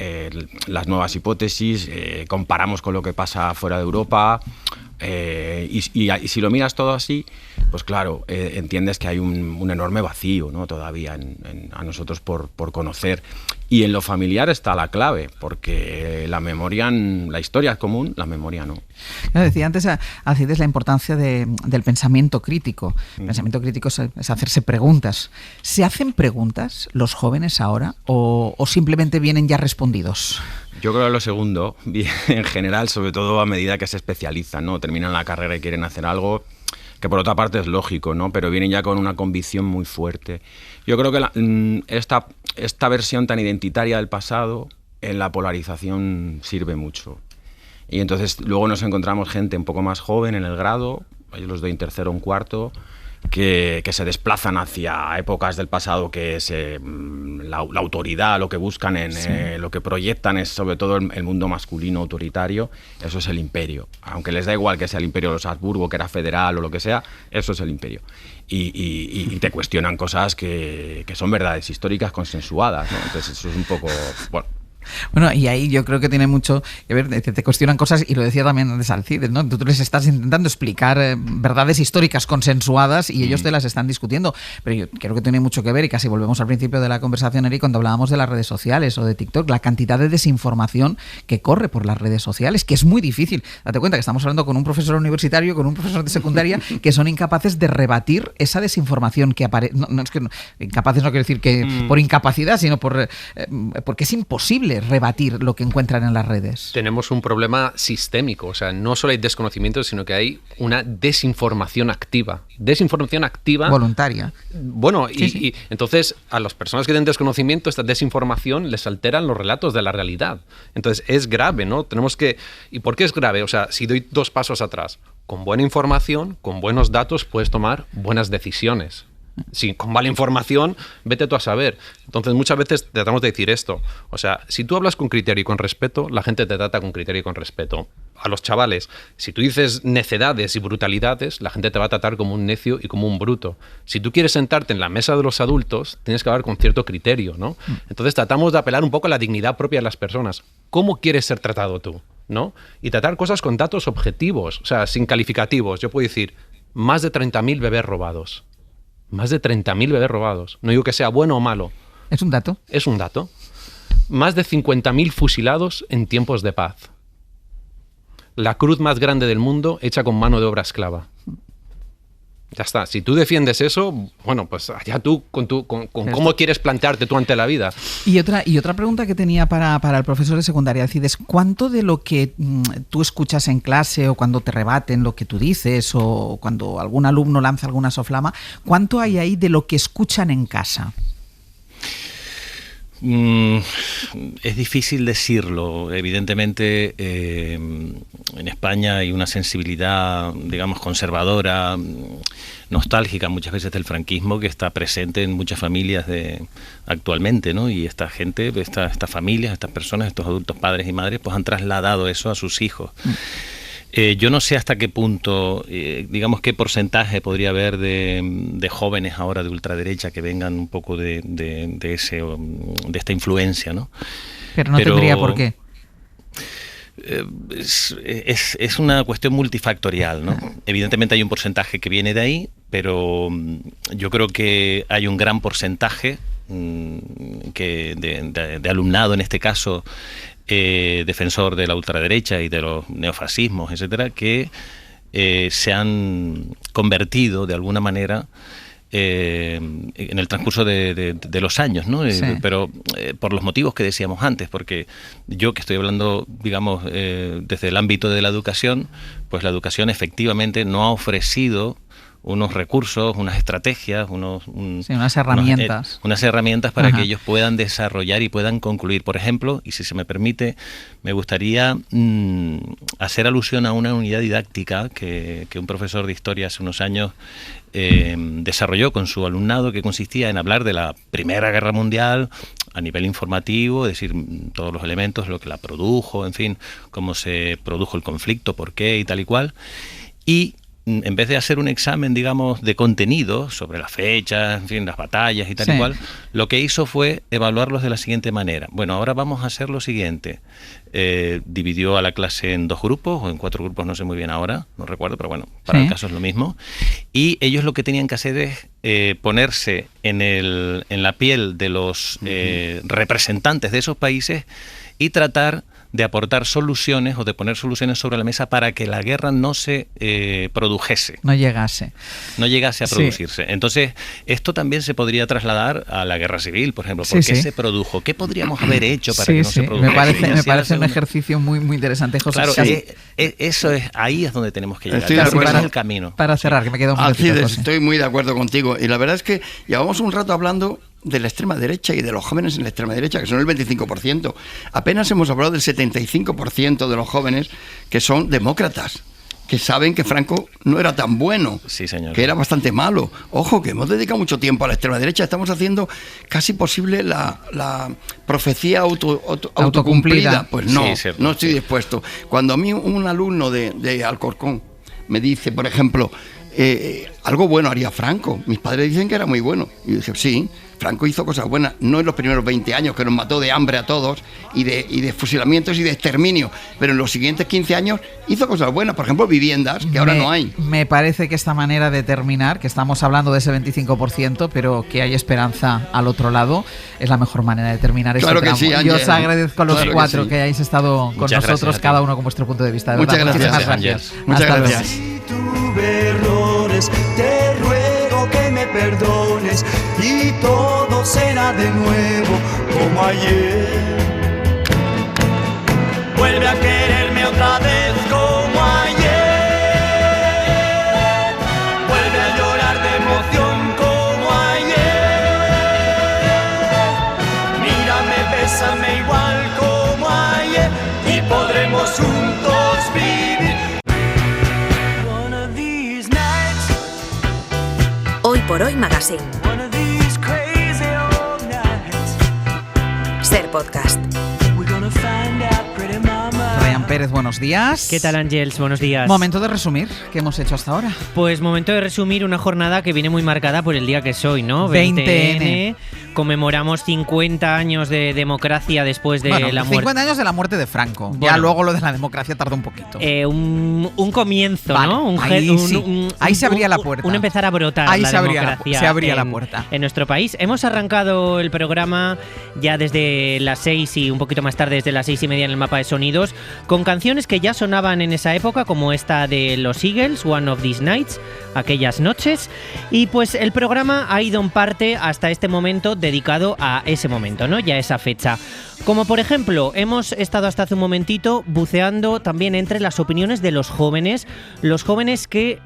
las nuevas hipótesis, comparamos con lo que pasa fuera de Europa y si lo miras todo así, pues claro, entiendes que hay un enorme vacío, ¿no? Todavía a nosotros por conocer. Y en lo familiar está la clave, porque la historia es común, la memoria no. Claro, decía antes Alcides la importancia del pensamiento crítico. El pensamiento crítico es hacerse preguntas. ¿Se hacen preguntas los jóvenes ahora o simplemente vienen ya respondidos? Yo creo que lo segundo, en general, sobre todo a medida que se especializan, ¿no? Terminan la carrera y quieren hacer algo que por otra parte es lógico, ¿no? Pero vienen ya con una convicción muy fuerte. Yo creo que esta versión tan identitaria del pasado en la polarización sirve mucho. Y entonces luego nos encontramos gente un poco más joven en el grado, yo los doy en tercero o en cuarto, que se desplazan hacia épocas del pasado que es la autoridad, lo que buscan, lo que proyectan es sobre todo el mundo masculino autoritario, eso es el imperio. Aunque les da igual que sea el imperio de los Habsburgo, que era federal o lo que sea, eso es el imperio. Y te cuestionan cosas que son verdades históricas consensuadas, ¿no? Entonces eso es un poco... Bueno, y ahí yo creo que tiene mucho que ver, te cuestionan cosas, y lo decía también antes Alcides, ¿no? Tú les estás intentando explicar verdades históricas consensuadas y ellos te las están discutiendo, pero yo creo que tiene mucho que ver, y casi volvemos al principio de la conversación, Eric, cuando hablábamos de las redes sociales o de TikTok, la cantidad de desinformación que corre por las redes sociales, que es muy difícil. Date cuenta que estamos hablando con un profesor universitario, con un profesor de secundaria, que son incapaces de rebatir esa desinformación que aparece. Incapaces no quiero decir que por incapacidad, sino porque es imposible rebatir lo que encuentran en las redes. Tenemos un problema sistémico, o sea, no solo hay desconocimiento, sino que hay una desinformación activa. Desinformación activa. Voluntaria. Bueno, y entonces a las personas que tienen desconocimiento, esta desinformación les alteran los relatos de la realidad. Entonces es grave, ¿no? ¿Y por qué es grave? O sea, si doy 2 pasos atrás, con buena información, con buenos datos, puedes tomar buenas decisiones. Sí, con mala información, vete tú a saber. Entonces muchas veces tratamos de decir esto. O sea, si tú hablas con criterio y con respeto, la gente te trata con criterio y con respeto. A los chavales, si tú dices necedades y brutalidades, la gente te va a tratar como un necio y como un bruto. Si tú quieres sentarte en la mesa de los adultos, tienes que hablar con cierto criterio, ¿no? Entonces tratamos de apelar un poco a la dignidad propia de las personas. ¿Cómo quieres ser tratado tú? ¿No? Y tratar cosas con datos objetivos, o sea, sin calificativos. Yo puedo decir, más de 30.000 bebés robados. Más de 30.000 bebés robados. No digo que sea bueno o malo. ¿Es un dato? Es un dato. Más de 50.000 fusilados en tiempos de paz. La cruz más grande del mundo hecha con mano de obra esclava. Ya está. Si tú defiendes eso, bueno, pues allá tú con cómo quieres plantearte tú ante la vida. Y otra pregunta que tenía para el profesor de secundaria, Alcides, ¿cuánto de lo que tú escuchas en clase o cuando te rebaten lo que tú dices o cuando algún alumno lanza alguna soflama, cuánto hay ahí de lo que escuchan en casa? Es difícil decirlo. Evidentemente, en España hay una sensibilidad, digamos, conservadora, nostálgica muchas veces del franquismo, que está presente en muchas familias actualmente, ¿no? Y esta gente, estas familias, estas personas, estos adultos padres y madres, pues han trasladado eso a sus hijos. Yo no sé hasta qué punto, digamos, qué porcentaje podría haber de jóvenes ahora de ultraderecha que vengan un poco de esta influencia, ¿no? Pero no tendría por qué. es una cuestión multifactorial, ¿no? Evidentemente hay un porcentaje que viene de ahí, pero yo creo que hay un gran porcentaje de alumnado, en este caso, defensor de la ultraderecha y de los neofascismos, etcétera, que se han convertido de alguna manera en el transcurso de los años, ¿no? Sí. Pero por los motivos que decíamos antes, porque yo que estoy hablando, digamos, desde el ámbito de la educación, pues la educación efectivamente no ha ofrecido unos recursos, unas estrategias, unas herramientas. Unas herramientas para que ellos puedan desarrollar y puedan concluir. Por ejemplo, y si se me permite, me gustaría hacer alusión a una unidad didáctica que un profesor de historia hace unos años desarrolló con su alumnado, que consistía en hablar de la Primera Guerra Mundial a nivel informativo, es decir, todos los elementos, lo que la produjo, en fin, cómo se produjo el conflicto, por qué y tal y cual. Y en vez de hacer un examen, digamos, de contenido sobre las fechas, en fin, las batallas y tal y cual, lo que hizo fue evaluarlos de la siguiente manera. Bueno, ahora vamos a hacer lo siguiente. Dividió a la clase en 2 grupos o en 4 grupos, no sé muy bien ahora, no recuerdo, pero bueno, para el caso es lo mismo. Y ellos lo que tenían que hacer es ponerse en la piel de los representantes de esos países y tratar de aportar soluciones o de poner soluciones sobre la mesa para que la guerra no se produjese. No llegase a producirse. Entonces, esto también se podría trasladar a la guerra civil, por ejemplo. ¿Por qué se produjo? ¿Qué podríamos haber hecho para que no se produjese? Me parece un ejercicio muy, muy interesante, José. Claro, ahí es donde tenemos que llegar. Ese es el camino. Para cerrar, que me queda un minutito, José. Estoy muy de acuerdo contigo. Y la verdad es que llevamos un rato hablando de la extrema derecha y de los jóvenes en la extrema derecha, que son el 25%. Apenas hemos hablado del 75% de los jóvenes que son demócratas, que saben que Franco no era tan bueno, que era bastante malo. Ojo, que hemos dedicado mucho tiempo a la extrema derecha, estamos haciendo casi posible la profecía autocumplida. Pues no, no estoy dispuesto. Cuando a mí un alumno de Alcorcón me dice, por ejemplo, algo bueno haría Franco, mis padres dicen que era muy bueno, y yo dije, sí, Franco hizo cosas buenas, no en los primeros 20 años, que nos mató de hambre a todos, y de fusilamientos y de exterminio, pero en los siguientes 15 años hizo cosas buenas, por ejemplo, viviendas, que ahora no hay. Me parece que esta manera de terminar, que estamos hablando de ese 25%, pero que hay esperanza al otro lado, es la mejor manera de termiar este tramo. Sí, yo os agradezco a los 4 que hayáis estado con nosotros, cada uno con vuestro punto de vista. De Muchas verdad, gracias, gracias. Muchas gracias. Tuve errores, te ruego que me perdones y todo será de nuevo como ayer. Vuelve a quererme otra vez como ayer. Vuelve a llorar de emoción como ayer. Mírame, bésame igual como ayer y podremos juntos vivir. Hoy por Hoy Magazine. Ser podcast. Ryan Pérez, buenos días. ¿Qué tal, Ángels? Buenos días. Momento de resumir qué hemos hecho hasta ahora. Pues momento de resumir una jornada que viene muy marcada por el día que es hoy, ¿no? 20N. Conmemoramos 50 años de democracia después de la muerte. 50 años de la muerte de Franco. Bueno, ya luego lo de la democracia tardó un poquito. Un comienzo, vale, ¿no? Ahí se abría la puerta. Un empezar a brotar ahí la democracia. Se abría la puerta. En nuestro país. Hemos arrancado el programa ya desde las 6 y un poquito más tarde, desde las 6:30 en el mapa de sonidos, con canciones que ya sonaban en esa época, como esta de los Eagles, One of These Nights, aquellas noches. Y pues el programa ha ido en parte hasta este momento dedicado a ese momento, ¿no? Ya esa fecha. Como por ejemplo, hemos estado hasta hace un momentito buceando también entre las opiniones de los jóvenes que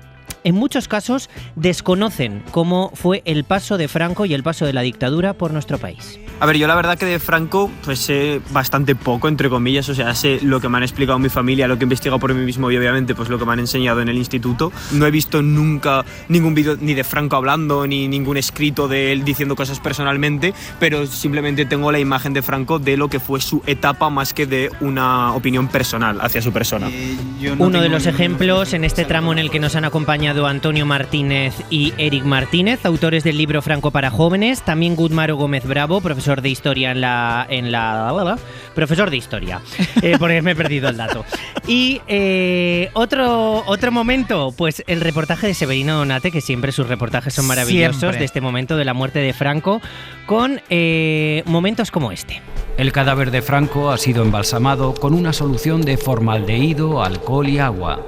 en muchos casos desconocen cómo fue el paso de Franco y el paso de la dictadura por nuestro país. A ver, yo la verdad que de Franco pues sé bastante poco, entre comillas, o sea, sé lo que me han explicado mi familia, lo que he investigado por mí mismo y obviamente pues lo que me han enseñado en el instituto. No he visto nunca ningún vídeo ni de Franco hablando, ni ningún escrito de él diciendo cosas personalmente, pero simplemente tengo la imagen de Franco de lo que fue su etapa más que de una opinión personal hacia su persona. Uno de los ejemplos en este tramo en el que nos han acompañado acompañado Antonio Martínez y Eric Martínez, autores del libro Franco para jóvenes. También Gudmaro Gómez Bravo, profesor de historia profesor de historia, porque me he perdido el dato. Y otro momento, pues el reportaje de Severino Donate, que siempre sus reportajes son maravillosos, Siempre. de este momento de la muerte de Franco, con momentos como este. El cadáver de Franco ha sido embalsamado con una solución de formaldehído, alcohol y agua.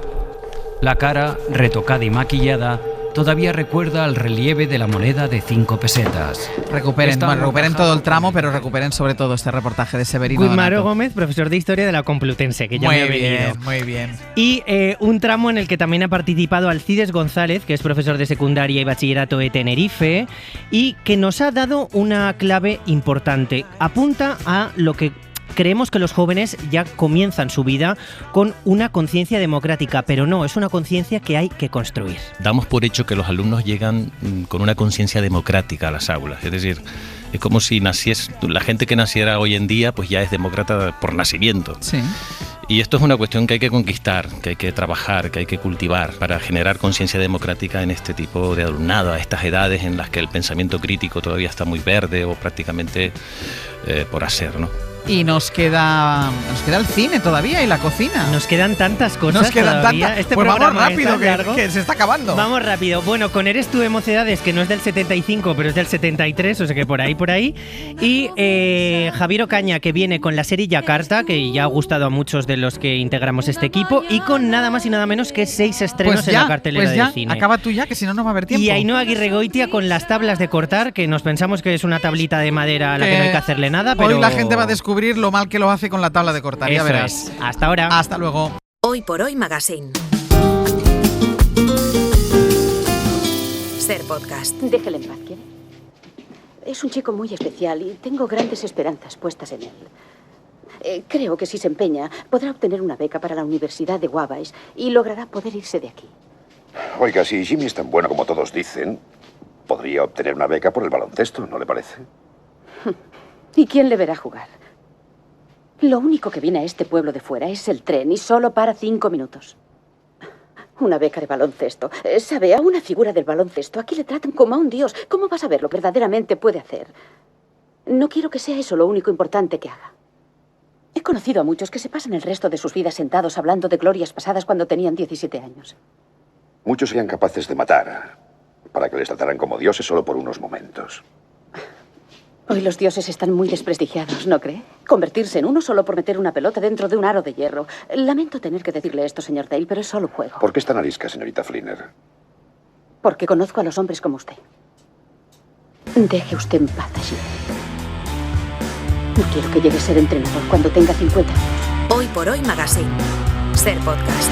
La cara, retocada y maquillada, todavía recuerda al relieve de la moneda de 5 pesetas. Recuperen todo el tramo, pero recuperen sobre todo este reportaje de Severino Gudmaro Donato. Gómez, profesor de historia de la Complutense, que ya me ha venido. Muy bien. Y un tramo en el que también ha participado Alcides González, que es profesor de secundaria y bachillerato de Tenerife, y que nos ha dado una clave importante. Apunta a lo que creemos que los jóvenes ya comienzan su vida con una conciencia democrática, pero no, es una conciencia que hay que construir. Damos por hecho que los alumnos llegan con una conciencia democrática a las aulas, es decir, es como si la gente que naciera hoy en día pues ya es demócrata por nacimiento. Sí. Y esto es una cuestión que hay que conquistar, que hay que trabajar, que hay que cultivar para generar conciencia democrática en este tipo de alumnado, a estas edades en las que el pensamiento crítico todavía está muy verde o prácticamente por hacer, ¿no? Y nos queda el cine todavía y la cocina. Nos quedan tantas cosas. Nos quedan todavía. tantas. Este Pues vamos programa rápido, es tan largo. que se está acabando. Vamos rápido. Bueno, con Eres tú de Mocedades, que no es del 75, pero es del 73, o sea que por ahí. Y Javier Ocaña, que viene con la serie Yakarta, que ya ha gustado a muchos de los que integramos este equipo, y con nada más y nada menos que 6 estrenos en la cartelera del cine. Acaba tú ya, que si no, no va a haber tiempo. Y Ainhoa Aguirregoitia con las tablas de cortar, que nos pensamos que es una tablita de madera a la que no hay que hacerle nada, pero hoy la gente va a descubrir lo mal que lo hace con la tabla de cortar, ya Eso verás. es. Hasta ahora. Hasta luego. Hoy por Hoy Magazine. Ser podcast. Déjele en paz, ¿quiere? Es un chico muy especial y tengo grandes esperanzas puestas en él. Creo que si se empeña, podrá obtener una beca para la Universidad de Wabash y logrará poder irse de aquí. Oiga, si Jimmy es tan bueno como todos dicen, podría obtener una beca por el baloncesto, ¿no le parece? ¿Y quién le verá jugar? Lo único que viene a este pueblo de fuera es el tren y solo para 5 minutos. Una beca de baloncesto. ¿Sabe? A una figura del baloncesto aquí le tratan como a un dios. ¿Cómo va a saber lo que verdaderamente puede hacer? No quiero que sea eso lo único importante que haga. He conocido a muchos que se pasan el resto de sus vidas sentados hablando de glorias pasadas cuando tenían 17 años. Muchos serían capaces de matar para que les trataran como dioses solo por unos momentos. Hoy los dioses están muy desprestigiados, ¿no cree? Convertirse en uno solo por meter una pelota dentro de un aro de hierro. Lamento tener que decirle esto, señor Dale, pero es solo un juego. ¿Por qué es tan arisca, señorita Flinner? Porque conozco a los hombres como usted. Deje usted en paz allí. No quiero que llegue a ser entrenador cuando tenga 50 años. Hoy por Hoy Magazine. Ser podcast.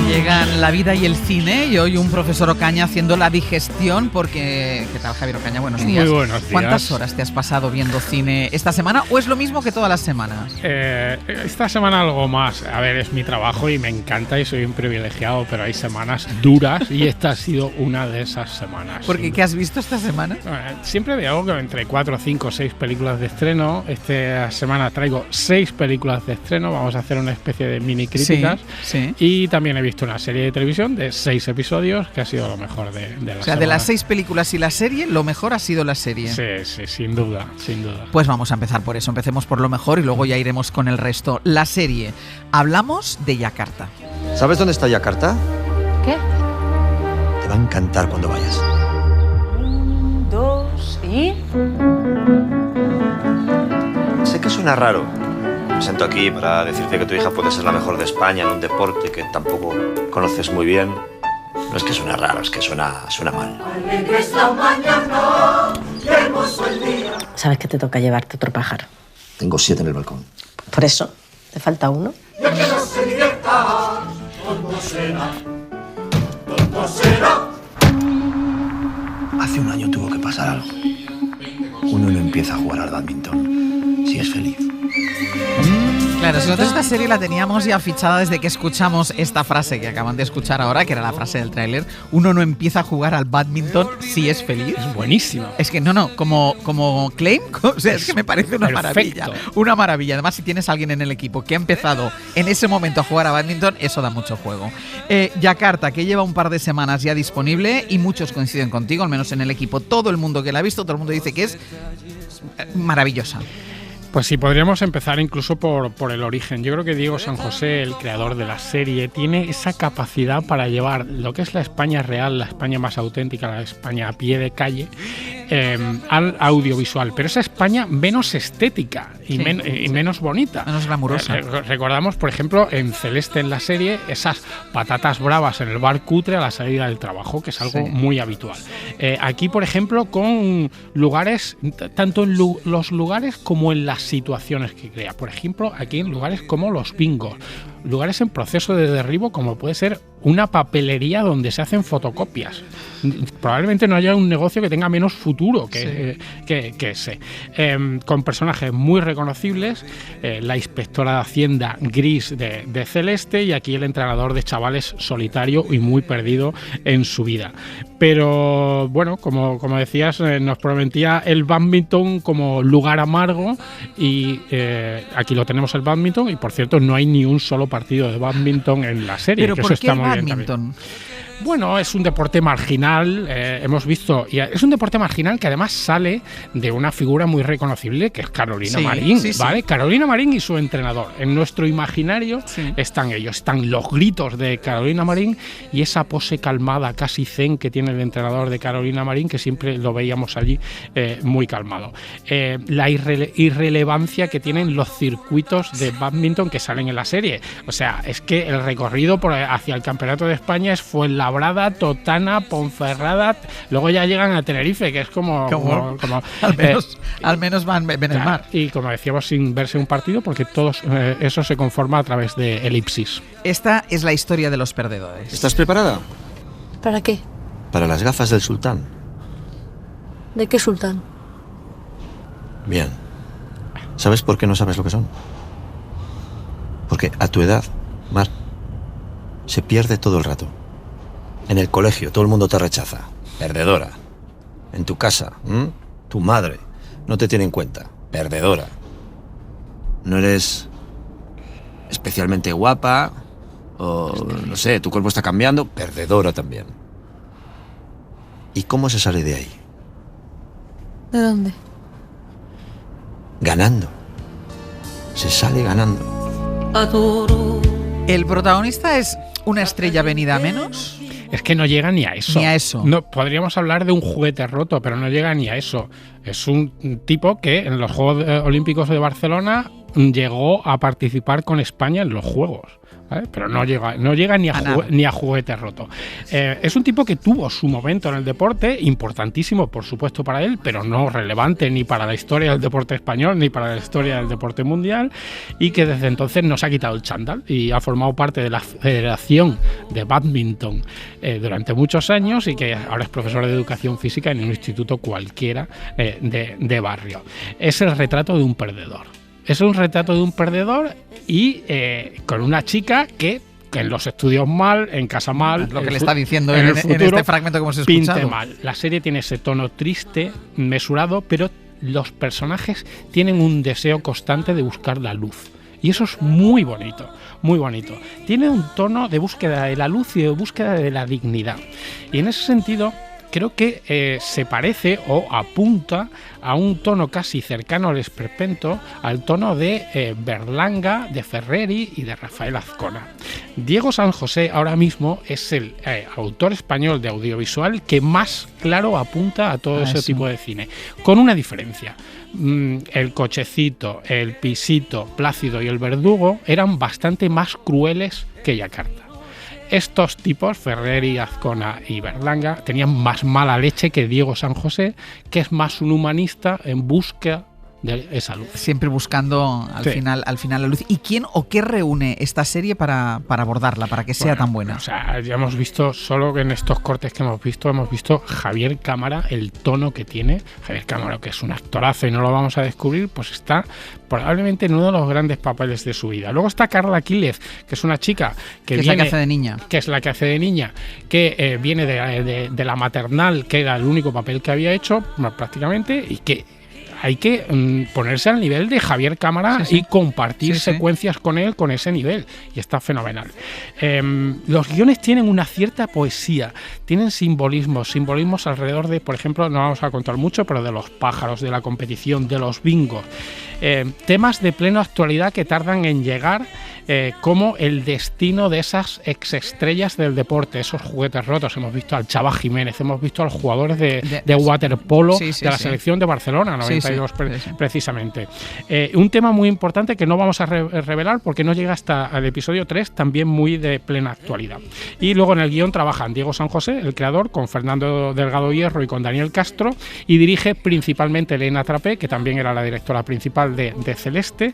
Llegan la vida y el cine y hoy un profesor Ocaña haciendo la digestión porque... ¿Qué tal, Javier Ocaña? Buenos días. Muy buenos días. ¿Cuántas horas te has pasado viendo cine esta semana o es lo mismo que todas las semanas? Esta semana algo más. A ver, es mi trabajo y me encanta y soy un privilegiado, pero hay semanas duras y esta ha sido una de esas semanas. ¿Por qué? ¿Qué has visto esta semana? Siempre veo que entre 4, 5, 6 películas de estreno. Esta semana traigo 6 películas de estreno. Vamos a hacer una especie de mini críticas. Sí. Y también he visto una serie de televisión de 6 episodios que ha sido lo mejor de la semana. O sea, de las 6 películas y la serie, lo mejor ha sido la serie. Sí, sin duda, sin duda. Pues vamos a empezar por eso. Empecemos por lo mejor y luego ya iremos con el resto. La serie. Hablamos de Yakarta. ¿Sabes dónde está Yakarta? ¿Qué? Te va a encantar cuando vayas. 1, 2 y... Sé que suena raro. Me siento aquí para decirte que tu hija puede ser la mejor de España en un deporte que tampoco conoces muy bien. No es que suene raro, es que suena mal. ¿Sabes que te toca llevarte otro pájaro? Tengo 7 en el balcón. Por eso, ¿te falta uno? Hace un año tuvo que pasar algo. Uno no empieza a jugar al bádminton si es feliz. Claro, nosotros esta serie la teníamos ya fichada desde que escuchamos esta frase que acaban de escuchar ahora, que era la frase del tráiler. Uno no empieza a jugar al badminton si es feliz. Es buenísimo. Es que como claim, o sea, es que me parece una maravilla. Una maravilla. Además, si tienes a alguien en el equipo que ha empezado en ese momento a jugar a badminton, eso da mucho juego. Yakarta, que lleva un par de semanas ya disponible y muchos coinciden contigo, al menos en el equipo. Todo el mundo que la ha visto, todo el mundo dice que es maravillosa. Pues sí, podríamos empezar incluso por el origen. Yo creo que Diego San José, el creador de la serie, tiene esa capacidad para llevar lo que es la España real, la España más auténtica, la España a pie de calle, al audiovisual. Pero esa España menos estética y menos bonita. Menos glamurosa. Recordamos, por ejemplo, en Celeste, en la serie, esas patatas bravas en el bar cutre a la salida del trabajo, que es algo muy habitual. Aquí, por ejemplo, con lugares, tanto en los lugares como en las situaciones que crea. Por ejemplo, aquí en lugares como los bingos, lugares en proceso de derribo, como puede ser una papelería donde se hacen fotocopias. Probablemente no haya un negocio que tenga menos futuro que ese. Con personajes muy reconocibles, la inspectora de Hacienda gris de Celeste y aquí el entrenador de chavales solitario y muy perdido en su vida. Pero bueno, como decías, nos prometía el bádminton como lugar amargo y aquí lo tenemos el bádminton y por cierto no hay ni un solo partido de bádminton en la serie. ¿Pero que por eso qué está el muy bien bádminton? también. Bueno, es un deporte marginal, hemos visto, y es un deporte marginal que además sale de una figura muy reconocible que es Carolina Marín, ¿vale? Sí. Carolina Marín y su entrenador. En nuestro imaginario están ellos, están los gritos de Carolina Marín y esa pose calmada, casi zen que tiene el entrenador de Carolina Marín, que siempre lo veíamos allí muy calmado. La irrelevancia que tienen los circuitos de bádminton que salen en la serie. O sea, es que el recorrido hacia el Campeonato de España es Fuenlabrada, Totana, Ponferrada, luego ya llegan a Tenerife, que es como al menos van en el mar. Y como decíamos, sin verse un partido, porque todo eso se conforma a través de elipsis. Esta es la historia de los perdedores. ¿Estás preparada? ¿Para qué? Para las gafas del sultán. ¿De qué sultán? Bien. ¿Sabes por qué no sabes lo que son? Porque a tu edad, Mar, se pierde todo el rato. En el colegio todo el mundo te rechaza. Perdedora. En tu casa, tu madre no te tiene en cuenta. Perdedora. No eres especialmente guapa o no sé, tu cuerpo está cambiando. Perdedora también. ¿Y cómo se sale de ahí? ¿De dónde? Ganando. Se sale ganando. ¿El protagonista es una estrella venida a menos? Es que no llega ni a eso. Ni a eso. No, podríamos hablar de un juguete roto, pero no llega ni a eso. Es un tipo que en los Juegos Olímpicos de Barcelona llegó a participar con España en los Juegos. ¿Vale? Pero no llega ni a juguete roto. Es un tipo que tuvo su momento en el deporte, importantísimo por supuesto para él, pero no relevante ni para la historia del deporte español ni para la historia del deporte mundial, y que desde entonces nos ha quitado el chándal y ha formado parte de la Federación de Bádminton durante muchos años y que ahora es profesor de educación física en un instituto cualquiera de barrio. Es el retrato de un perdedor. Es un retrato de un perdedor y con una chica que en los estudios mal, en casa mal. Lo que le está diciendo en este fragmento que hemos escuchado. Pinte mal. La serie tiene ese tono triste, mesurado, pero los personajes tienen un deseo constante de buscar la luz. Y eso es muy bonito, muy bonito. Tiene un tono de búsqueda de la luz y de búsqueda de la dignidad. Y en ese sentido, creo que se parece o apunta a un tono casi cercano al esperpento, al tono de Berlanga, de Ferreri y de Rafael Azcona. Diego San José ahora mismo es el autor español de audiovisual que más claro apunta a todo ese tipo de cine, con una diferencia. El cochecito, el pisito, Plácido y el verdugo eran bastante más crueles que Yakarta. Estos tipos, Ferreri, Azcona y Berlanga, tenían más mala leche que Diego San José, que es más un humanista en busca de esa luz. Siempre buscando al final la luz. ¿Y quién o qué reúne esta serie para abordarla, para que sea tan buena? O sea, ya hemos visto, solo en estos cortes que hemos visto Javier Cámara, el tono que tiene. Javier Cámara, que es un actorazo y no lo vamos a descubrir, pues está probablemente en uno de los grandes papeles de su vida. Luego está Carla Quílez, que es una chica que es la que hace de niña. Que es la que hace de niña, que viene de la maternal, que era el único papel que había hecho prácticamente, y que hay que ponerse al nivel de Javier Cámara y compartir secuencias con él con ese nivel, y está fenomenal. Los guiones tienen una cierta poesía, tienen simbolismos alrededor de, por ejemplo, no vamos a contar mucho, pero de los pájaros, de la competición, de los bingos, temas de plena actualidad que tardan en llegar, como el destino de esas exestrellas del deporte, esos juguetes rotos. Hemos visto al Chava Jiménez, hemos visto a los jugadores de waterpolo de la selección de Barcelona, 92 precisamente. Un tema muy importante que no vamos a revelar porque no llega hasta el episodio 3, también muy de plena actualidad. Y luego en el guión trabajan Diego San José, el creador, con Fernando Delgado Hierro y con Daniel Castro, y dirige principalmente Elena Trapé, que también era la directora principal de Celeste,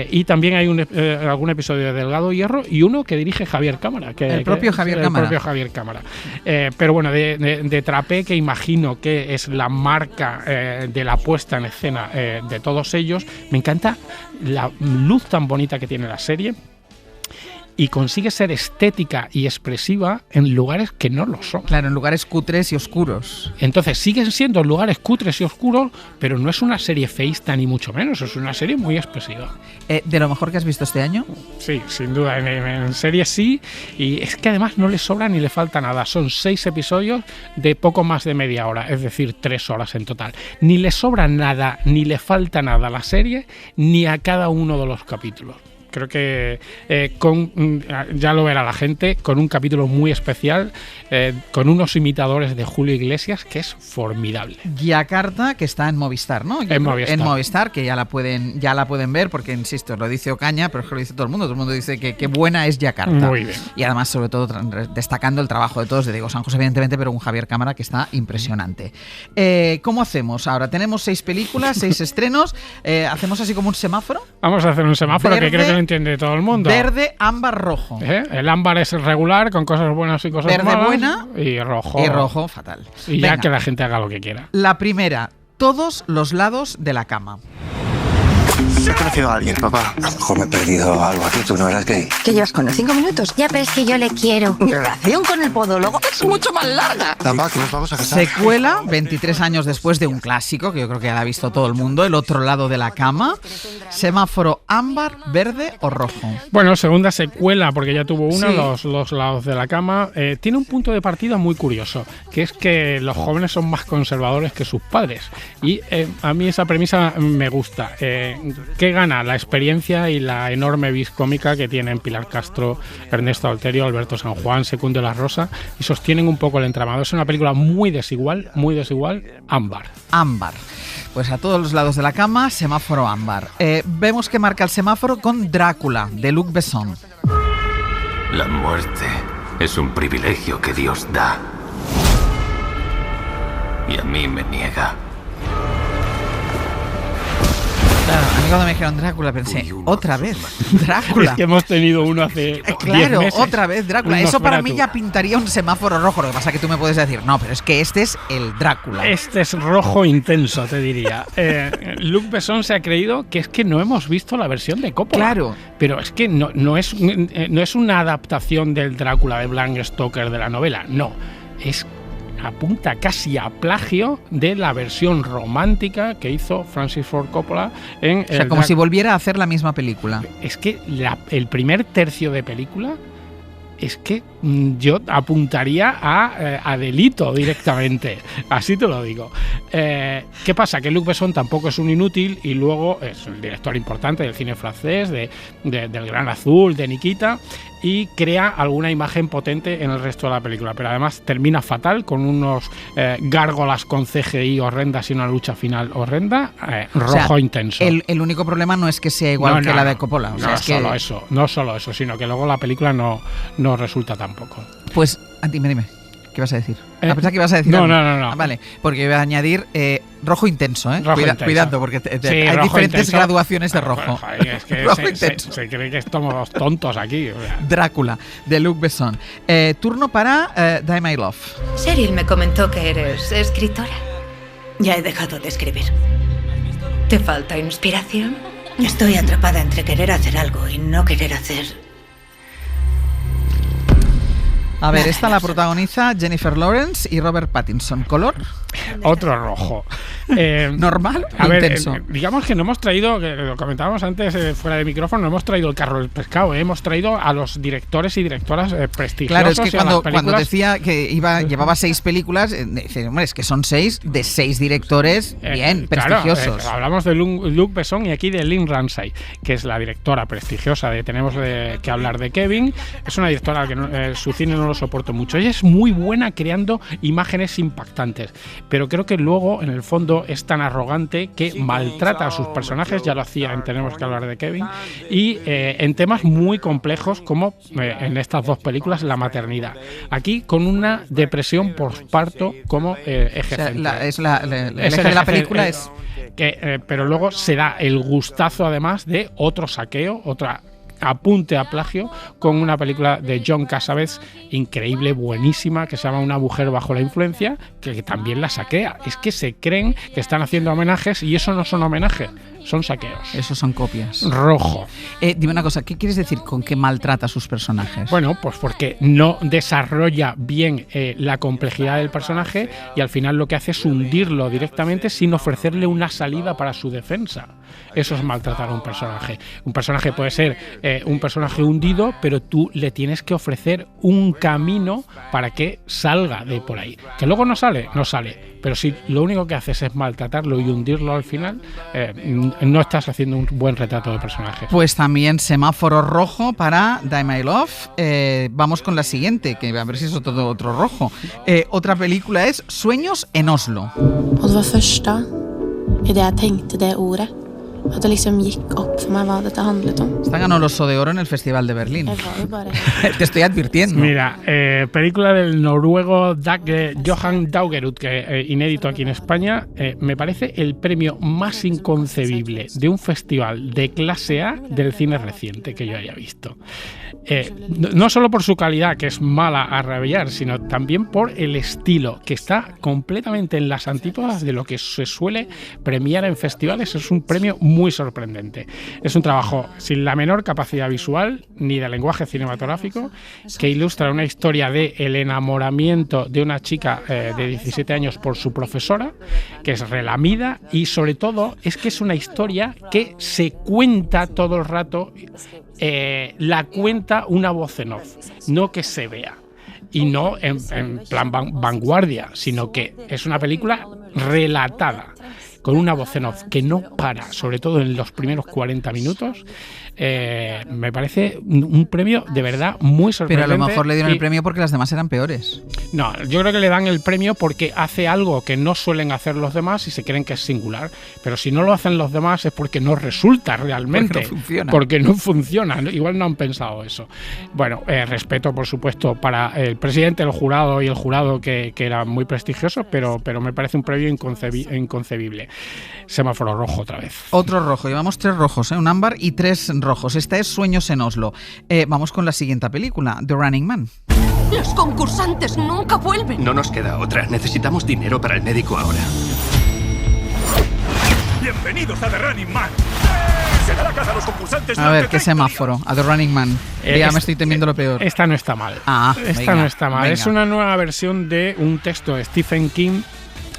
y también hay algún episodio de Delgado Hierro y uno que dirige Javier Cámara. El propio Javier Cámara. Pero bueno, de Trapé, que imagino que es la marca de la puesta en escena de todos ellos. Me encanta la luz tan bonita que tiene la serie, y consigue ser estética y expresiva en lugares que no lo son. Claro, en lugares cutres y oscuros. Entonces siguen siendo lugares cutres y oscuros, pero no es una serie feísta ni mucho menos, es una serie muy expresiva. ¿De lo mejor que has visto este año? Sí, sin duda, en serie sí, y es que además no le sobra ni le falta nada. Son 6 episodios de poco más de media hora, es decir, 3 horas en total. Ni le sobra nada, ni le falta nada a la serie, ni a cada uno de los capítulos. Creo que ya lo verá la gente, con un capítulo muy especial, con unos imitadores de Julio Iglesias, que es formidable. Yakarta, que está en Movistar, ¿no? En Movistar, que ya la pueden ver, porque insisto, lo dice Ocaña, pero es que lo dice todo el mundo dice que buena es Yakarta. Muy bien. Y además, sobre todo, destacando el trabajo de todos, de Diego San José, evidentemente, pero un Javier Cámara que está impresionante. ¿Cómo hacemos ahora? Tenemos 6 películas, 6 estrenos. ¿Hacemos así como un semáforo? Vamos a hacer un semáforo que creo que lo entiende todo el mundo. Verde, ámbar, rojo. El ámbar es regular, con cosas buenas y cosas malas. Verde buena y rojo. Y rojo fatal. Y venga, ya que la gente haga lo que quiera. La primera, todos los lados de la cama. He conocido a alguien, papá. A lo mejor me he perdido algo aquí. ¿Tú no eras gay? ¿Qué llevas con él? 5 minutos. Ya, pero es que yo le quiero. Mi relación con el podólogo es mucho más larga. Tamba, que nos vamos a casar. Secuela, 23 años después de un clásico, que yo creo que ya la ha visto todo el mundo, El otro lado de la cama. Semáforo, ámbar, verde o rojo. Bueno, segunda secuela, porque ya tuvo una, sí. Los lados de la cama. Tiene un punto de partida muy curioso, que es que los jóvenes son más conservadores que sus padres. Y a mí esa premisa me gusta. ¿Qué gana? La experiencia y la enorme vis cómica que tienen Pilar Castro, Ernesto Alterio, Alberto San Juan, Secundio La Rosa, y sostienen un poco el entramado. Es una película muy desigual, ámbar. Ámbar. Pues a todos los lados de la cama, semáforo ámbar. Vemos que marca el semáforo con Drácula, de Luc Besson. La muerte es un privilegio que Dios da. Y a mí me niega. Claro, a mí cuando me dijeron Drácula pensé, otra vez, Drácula. Es que hemos tenido uno hace 10 meses. Otra vez Drácula. Eso para mí ya pintaría un semáforo rojo. Lo que pasa es que tú me puedes decir, no, pero es que este es el Drácula. Este es rojo intenso, te diría. Luc Besson se ha creído que es que no hemos visto la versión de Coppola. Claro. Pero es que no es una adaptación del Drácula de Bram Stoker de la novela. No, apunta casi a plagio de la versión romántica que hizo Francis Ford Coppola en... O sea, como si volviera a hacer la misma película. Es que el primer tercio de película es que yo apuntaría a delito directamente. Así te lo digo. ¿Qué pasa? Que Luc Besson tampoco es un inútil y luego es un director importante del cine francés, del Gran Azul, de Nikita, y crea alguna imagen potente en el resto de la película, pero además termina fatal con unos gárgolas con CGI horrendas y una lucha final horrenda, rojo intenso. El único problema no es que sea igual que la de Coppola. O sea, no solo eso, sino que luego la película no resulta tampoco. Pues, dime. ¿Qué vas a decir? Pensaba que ibas a decir no, algo. No. Vale, porque iba a añadir rojo intenso, ¿eh? Rojo intenso. Cuidado, porque Sí, hay rojo diferentes intenso. graduaciones de rojo. Es que Rojo intenso. se cree que estamos tontos aquí. O sea. Drácula, de Luc Besson. Turno para Die My Love. Cheryl me comentó que eres escritora. Ya he dejado de escribir. ¿Te falta inspiración? Estoy atrapada entre querer hacer algo y no querer hacer. A ver, esta la protagoniza Jennifer Lawrence y Robert Pattinson. ¿Color? Otro rojo. ¿Normal o a ver, intenso? Digamos que no hemos traído, que lo comentábamos antes fuera de micrófono, no hemos traído el carro del pescado, hemos traído a los directores y directoras prestigiosos. Claro, es que cuando decía que llevaba 6 películas, dice, hombre, es que son 6 de 6 directores bien prestigiosos. Claro, hablamos de Luc Besson y aquí de Lynn Ramsay, que es la directora prestigiosa de Tenemos que hablar de Kevin. Es una directora que su cine no lo soporto mucho. Ella es muy buena creando imágenes impactantes, pero creo que luego, en el fondo, es tan arrogante que maltrata a sus personajes. Ya lo hacía en Tenemos que hablar de Kevin, y en temas muy complejos como en estas 2 películas, la maternidad. Aquí con una depresión postparto como eje central. El eje de la película es... pero luego se da el gustazo además de otro saqueo, otra apunte a plagio, con una película de John Cassavetes increíble, buenísima, que se llama Una mujer bajo la influencia, que también la saquea. Es que se creen que están haciendo homenajes y eso no son homenajes, son saqueos. Esos son copias. Rojo. Dime una cosa, ¿qué quieres decir con que maltrata a sus personajes? Bueno, pues porque no desarrolla bien la complejidad del personaje y al final lo que hace es hundirlo directamente sin ofrecerle una salida para su defensa. Eso es maltratar a un personaje. Un personaje puede ser un personaje hundido, pero tú le tienes que ofrecer un camino para que salga de por ahí. Que luego no sale. Pero si lo único que haces es maltratarlo y hundirlo al final, no estás haciendo un buen retrato de personaje. Pues también semáforo rojo para Die My Love. Vamos con la siguiente, que a ver si es otro rojo. Otra película es Sueños en Oslo. Og det var første i det jeg tenkte det ordet. At det liksom gikk opp for meg hva dette handlet om. Esta ganó el Oso de Oro en el Festival de Berlín. Te estoy advirtiendo. Mira, película del noruego Johan Daugerud, que inédito aquí en España, me parece el premio más inconcebible de un festival de clase A del cine reciente que yo haya visto. No solo por su calidad, que es mala a rabiar, sino también por el estilo, que está completamente en las antípodas de lo que se suele premiar en festivales. Es un premio muy sorprendente. Es un trabajo sin la menor capacidad visual ni de lenguaje cinematográfico, que ilustra una historia de el enamoramiento de una chica de 17 años por su profesora, que es relamida, y sobre todo es que es una historia que se cuenta todo el rato, la cuenta una voz en off, no que se vea. Y no en plan vanguardia, sino que es una película relatada con una voz en off que no para, sobre todo en los primeros 40 minutos. Me parece un premio de verdad muy sorprendente. Pero a lo mejor le dieron el premio porque las demás eran peores. No, yo creo que le dan el premio porque hace algo que no suelen hacer los demás y se creen que es singular. Pero si no lo hacen los demás es porque no resulta realmente. Porque no funciona. Igual no han pensado eso. Bueno, respeto, por supuesto, para el presidente del jurado y el jurado, que era muy prestigioso, pero me parece un premio inconcebible. Semáforo rojo otra vez. Otro rojo. Llevamos 3 rojos, un ámbar y 3 rojos. Esta es Sueños en Oslo. Vamos con la siguiente película, The Running Man. Los concursantes nunca vuelven. No nos queda otra. Necesitamos dinero para el médico ahora. Bienvenidos a The Running Man. Se da la caza a los concursantes. A ver, ¿qué semáforo? A The Running Man. Ya me estoy temiendo lo peor. Esta no está mal. Esta no está mal. Es una nueva versión de un texto de Stephen King,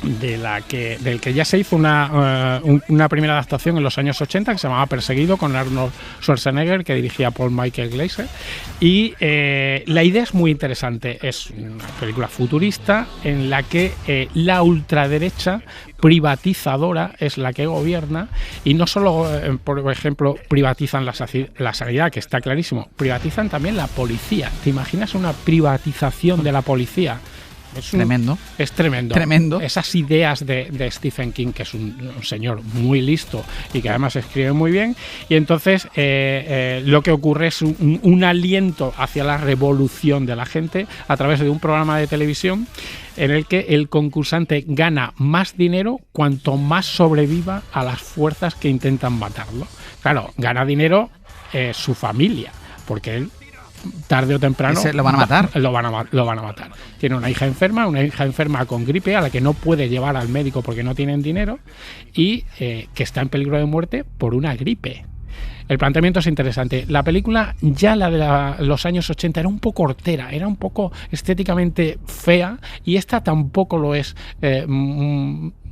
del que ya se hizo una primera adaptación en los años 80 que se llamaba Perseguido, con Arnold Schwarzenegger, que dirigía Paul Michael Glaser, y la idea es muy interesante. Es una película futurista en la que la ultraderecha privatizadora es la que gobierna, y no solo, por ejemplo, privatizan la sanidad, que está clarísimo, privatizan también la policía. ¿Te imaginas una privatización de la policía? Tremendo. Es tremendo. Tremendo. Esas ideas de Stephen King, que es un señor muy listo y que además escribe muy bien, y entonces lo que ocurre es un aliento hacia la revolución de la gente a través de un programa de televisión en el que el concursante gana más dinero cuanto más sobreviva a las fuerzas que intentan matarlo. Claro, gana dinero su familia, porque él tarde o temprano lo van a matar. Lo van a matar. Tiene una hija enferma con gripe a la que no puede llevar al médico porque no tienen dinero y que está en peligro de muerte por una gripe. El planteamiento es interesante. La película, ya la de los años 80, era un poco hortera, era un poco estéticamente fea, y esta tampoco lo es.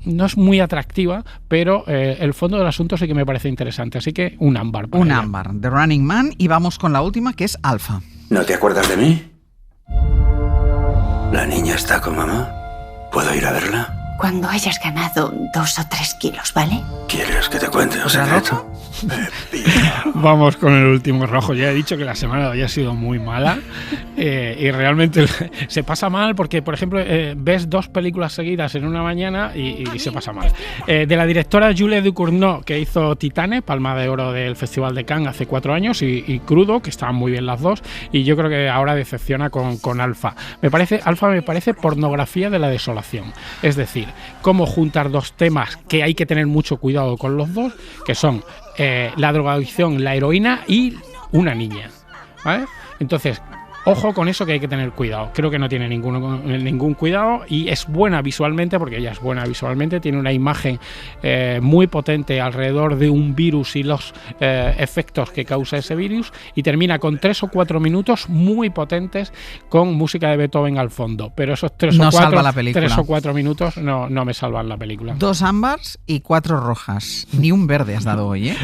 No es muy atractiva, pero el fondo del asunto sí que me parece interesante. Así que un ámbar. Un ámbar, The Running Man, y vamos con la última, que es Alpha. ¿No te acuerdas de mí? La niña está con mamá. ¿Puedo ir a verla? Cuando hayas ganado 2 o 3 kilos, ¿vale? ¿Quieres que te cuente un secreto? Vamos con el último rojo. Ya he dicho que la semana de hoy ha sido muy mala y realmente se pasa mal porque, por ejemplo, ves 2 películas seguidas en una mañana y se pasa mal. De la directora Julie Ducournau, que hizo Titane, Palma de Oro del Festival de Cannes hace 4 años, y Crudo, que estaban muy bien las dos, y yo creo que ahora decepciona con Alpha. Alpha me parece pornografía de la desolación. Es decir, cómo juntar 2 temas que hay que tener mucho cuidado con los dos, que son la drogadicción, la heroína y una niña, ¿vale? Entonces, ojo con eso, que hay que tener cuidado. Creo que no tiene ningún cuidado, y es buena visualmente, porque ella es buena visualmente, tiene una imagen muy potente alrededor de un virus y los efectos que causa ese virus, y termina con 3 o 4 minutos muy potentes con música de Beethoven al fondo, pero esos 3 o 4 minutos no me salvan la película. 2 ámbars y 4 rojas. Ni un verde has dado hoy, ¿eh?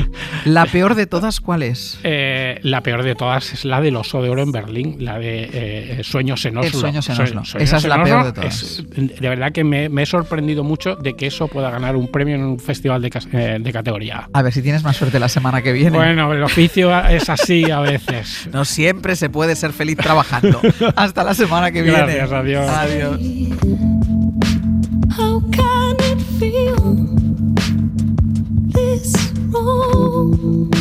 ¿La peor de todas cuál es? La peor de todas es la del Oso de Oro en Berlín, la de Sueños en Oslo. Sueños en Oslo. Esa es la peor de todas. De verdad que me he sorprendido mucho de que eso pueda ganar un premio en un festival de categoría. A ver si tienes más suerte la semana que viene. Bueno, el oficio es así a veces. No siempre se puede ser feliz trabajando. Hasta la semana que viene. Gracias, adiós. Adiós. How can it feel this wrong?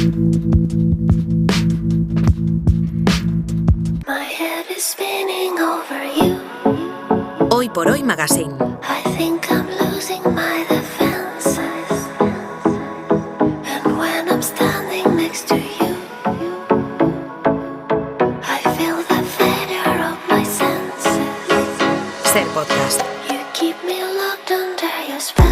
My head is spinning over you. Hoy por Hoy Magazine. I think I'm losing my defenses. And when I'm standing next to you, I feel the failure of my senses. Ser Podcast. You keep me locked under your spell.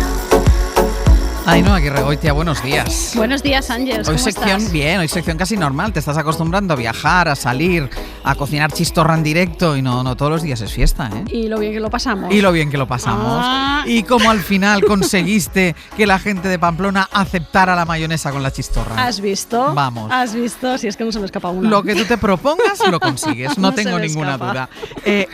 Ainhoa Aguirregoitia, buenos días. Buenos días, Ángel. Hoy sección bien, hoy sección casi normal. Te estás acostumbrando a viajar, a salir, a cocinar chistorra en directo, y no todos los días es fiesta, ¿eh? Y lo bien que lo pasamos. Y lo bien que lo pasamos. Y cómo al final conseguiste que la gente de Pamplona aceptara la mayonesa con la chistorra. ¿Has visto? Vamos. ¿Has visto? Si es que no se me escapa una. Lo que tú te propongas lo consigues, no tengo ninguna duda.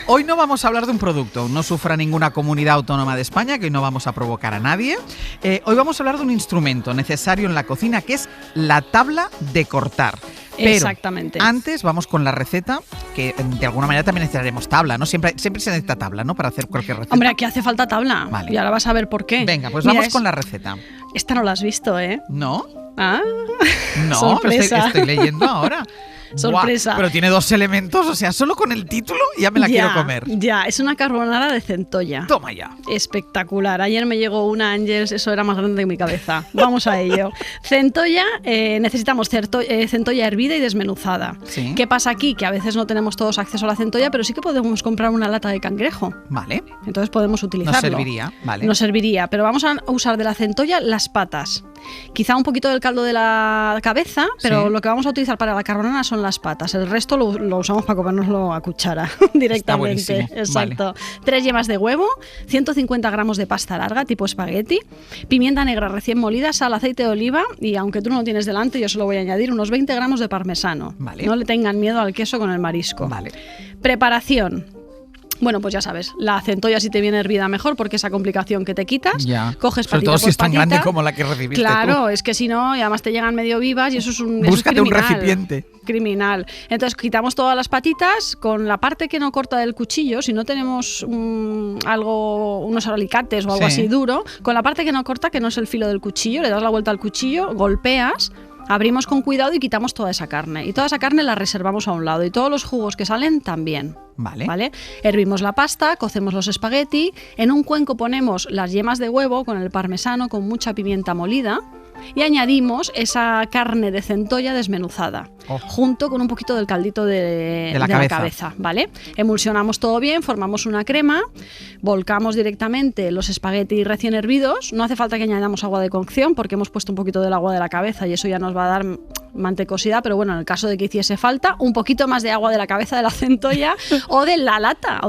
Hoy no vamos a hablar de un producto, no sufra ninguna comunidad autónoma de España, que hoy no vamos a provocar a nadie. Hoy vamos a hablar de un instrumento necesario en la cocina, que es la tabla de cortar. Pero exactamente. Antes vamos con la receta, que de alguna manera también necesitaremos tabla, ¿no? Siempre se necesita tabla, ¿no? Para hacer cualquier receta. Hombre, aquí hace falta tabla. Vale. Y ahora vas a ver por qué. Venga, pues mira, vamos con la receta. Esta no la has visto, ¿eh? ¿No? Ah, no, sorpresa. Estoy leyendo ahora. Sorpresa. Buah, pero tiene 2 elementos, o sea, solo con el título ya me la quiero comer. Ya, es una carbonara de centolla. Toma ya. Espectacular. Ayer me llegó una, Ángels, eso era más grande que mi cabeza. Vamos a ello. Centolla, necesitamos centolla hervida y desmenuzada. ¿Sí? ¿Qué pasa aquí? Que a veces no tenemos todos acceso a la centolla, pero sí que podemos comprar una lata de cangrejo. Vale. Entonces podemos utilizarlo. Nos serviría, vale. Nos serviría, pero vamos a usar de la centolla las patas. Quizá un poquito del caldo de la cabeza, pero sí, lo que vamos a utilizar para la carbonara son las patas. El resto lo usamos para comérnoslo a cuchara directamente. Exacto. Vale. 3 yemas de huevo, 150 gramos de pasta larga tipo espagueti, pimienta negra recién molida, sal, aceite de oliva y, aunque tú no lo tienes delante, yo se lo voy a añadir, unos 20 gramos de parmesano. Vale. No le tengan miedo al queso con el marisco. Vale. Preparación. Bueno, pues ya sabes, la centolla si te viene hervida mejor porque esa complicación que te quitas, Ya. coges Sobre patita todo si por es tan patita. grande como la que recibiste Claro, tú. es que si no, y además te llegan medio vivas y eso es un eso es Búscate un criminal. recipiente. Criminal. Entonces quitamos todas las patitas con la parte que no corta del cuchillo, si no tenemos unos alicates o algo Sí. así duro, con la parte que no corta, que no es el filo del cuchillo, le das la vuelta al cuchillo, golpeas. Abrimos con cuidado y quitamos toda esa carne. Y toda esa carne la reservamos a un lado. Y todos los jugos que salen también. Vale. Hervimos la pasta, cocemos los espagueti. En un cuenco ponemos las yemas de huevo con el parmesano, con mucha pimienta molida. Y añadimos esa carne de centolla desmenuzada, junto con un poquito del caldito de la cabeza, ¿vale? Emulsionamos todo bien, formamos una crema, volcamos directamente los espaguetis recién hervidos. No hace falta que añadamos agua de cocción porque hemos puesto un poquito del agua de la cabeza y eso ya nos va a dar mantecosidad, pero bueno, en el caso de que hiciese falta, un poquito más de agua de la cabeza de la centolla o de la lata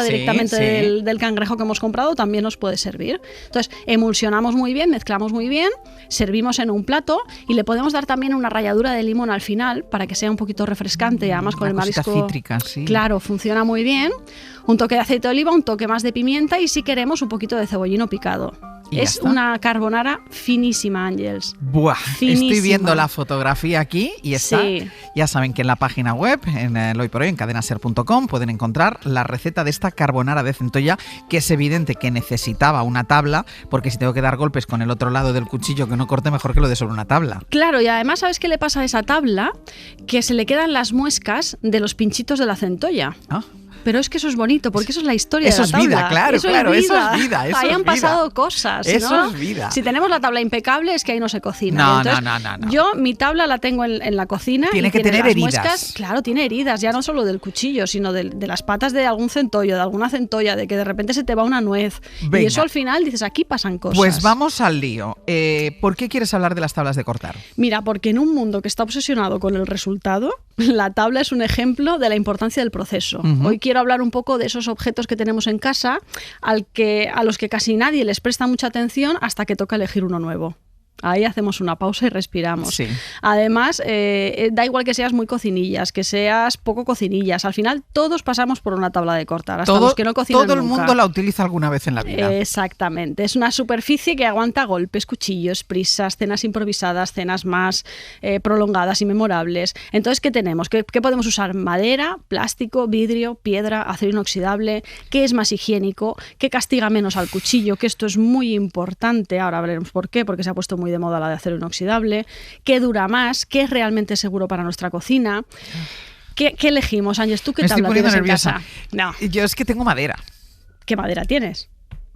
Sí, directamente sí. del cangrejo que hemos comprado también nos puede servir. Entonces, emulsionamos muy bien, mezclamos muy bien, servimos en un plato y le podemos dar también una ralladura de limón al final para que sea un poquito refrescante y además con el Una cosita marisco cítrica, sí. claro, funciona muy bien. Un toque de aceite de oliva, un toque más de pimienta y si queremos un poquito de cebollino picado. Y ya Es está. una carbonara finísima, Ángels. Buah, Finísima. estoy viendo la fotografía aquí y está. Sí. Ya saben que en la página web, en Hoy por Hoy, en cadenaser.com, pueden encontrar la receta de esta carbonara de centolla, que es evidente que necesitaba una tabla, porque si tengo que dar golpes con el otro lado del cuchillo que no corte, mejor que lo de sobre una tabla. Claro, y además, ¿sabes qué le pasa a esa tabla? Que se le quedan las muescas de los pinchitos de la centolla. Pero es que eso es bonito, porque eso es la historia Eso de la tabla. es vida, claro, eso claro, es eso es vida, eso Ahí es han vida. pasado cosas, Eso ¿no? es vida. Si tenemos la tabla impecable, es que ahí no se cocina. No, Entonces, no. Yo mi tabla la tengo en la cocina. Tiene y que tener las heridas. muescas, claro, tiene heridas, ya no solo del cuchillo, sino de las patas de algún centollo, de alguna centolla, de que de repente se te va una nuez. Venga. Y eso al final dices, aquí pasan cosas. Pues vamos al lío. ¿Por qué quieres hablar de las tablas de cortar? Mira, porque en un mundo que está obsesionado con el resultado, la tabla es un ejemplo de la importancia del proceso. Ujú. Hoy quiero hablar un poco de esos objetos que tenemos en casa a los que casi nadie les presta mucha atención hasta que toca elegir uno nuevo. Ahí hacemos una pausa y respiramos. Sí. Además, da igual que seas muy cocinillas, que seas poco cocinillas. Al final, todos pasamos por una tabla de cortar. Hasta los que no cocinan todo el nunca. mundo la utiliza alguna vez en la vida. Exactamente. Es una superficie que aguanta golpes, cuchillos, prisas, cenas improvisadas, cenas más prolongadas y memorables. Entonces, ¿qué tenemos? ¿Qué podemos usar? Madera, plástico, vidrio, piedra, acero inoxidable. ¿Qué es más higiénico? ¿Qué castiga menos al cuchillo? Que esto es muy importante. Ahora veremos por qué, porque se ha puesto muy de moda la de acero inoxidable. ¿Qué dura más? ¿Qué es realmente seguro para nuestra cocina? ¿Qué elegimos, Ángeles? ¿Tú qué Me estoy tabla poniendo tienes nerviosa. en casa? No. Yo es que tengo madera. ¿Qué madera tienes?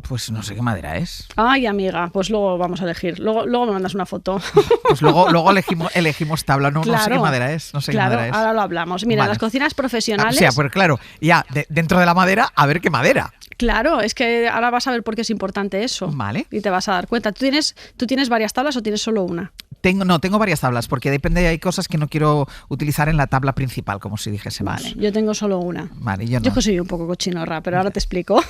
Pues no sé qué madera es. Ay, amiga, pues luego vamos a elegir. Luego me mandas una foto. Pues luego elegimos tabla. No sé Claro. qué madera es. No sé Claro, qué madera es. ahora lo hablamos. Mira, Vale. las cocinas profesionales. O sea, pues claro, ya dentro de la madera, a ver qué madera. Claro, es que ahora vas a ver por qué es importante eso. Vale. Y te vas a dar cuenta. ¿Tú tienes varias tablas o tienes solo una? Tengo varias tablas, porque depende, hay cosas que no quiero utilizar en la tabla principal, como si dijésemos. Vale, yo tengo solo una. Vale, yo no. Yo que soy un poco cochinorra, pero ahora te explico.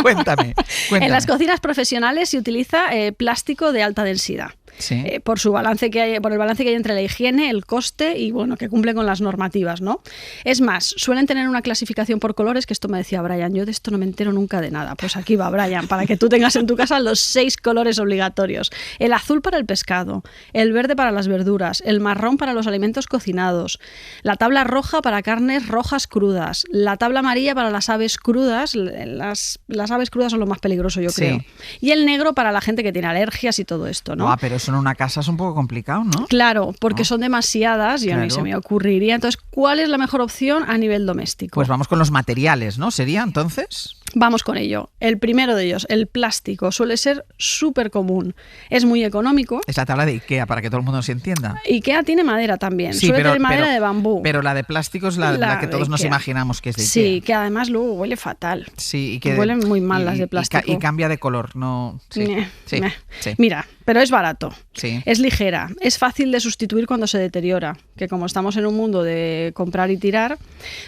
Cuéntame. En las cocinas profesionales se utiliza plástico de alta densidad. Sí. Por el balance que hay entre la higiene, el coste y bueno, que cumple con las normativas, ¿no? Es más, suelen tener una clasificación por colores, que esto me decía Brian, yo de esto no me entero nunca de nada. Pues aquí va Brian, para que tú tengas en tu casa los 6 colores obligatorios. El azul para el pescado, el verde para las verduras, el marrón para los alimentos cocinados, la tabla roja para carnes rojas crudas, la tabla amarilla para las aves crudas, las aves crudas son lo más peligroso, yo Sí. creo. Y el negro para la gente que tiene alergias y todo esto, ¿no? Pero eso en una casa es un poco complicado, ¿no? Claro, porque son demasiadas y a mí Claro. se me ocurriría. Entonces, ¿cuál es la mejor opción a nivel doméstico? Pues vamos con los materiales, ¿no? ¿Sería entonces? Vamos con ello. El primero de ellos, el plástico, suele ser súper común. Es muy económico. Es la tabla de Ikea, para que todo el mundo se entienda. Ikea tiene madera también. Sí, suele pero- tener madera pero- de bambú. Pero la de plástico es la que de todos nos Ikea. imaginamos que es de Ikea. Sí, que además luego huele fatal. Sí, y que Huelen muy mal las de plástico. Y cambia de color, no. Sí, sí, Meh. sí. Mira, pero es barato. Sí. Es ligera, es fácil de sustituir cuando se deteriora, que como estamos en un mundo de comprar y tirar,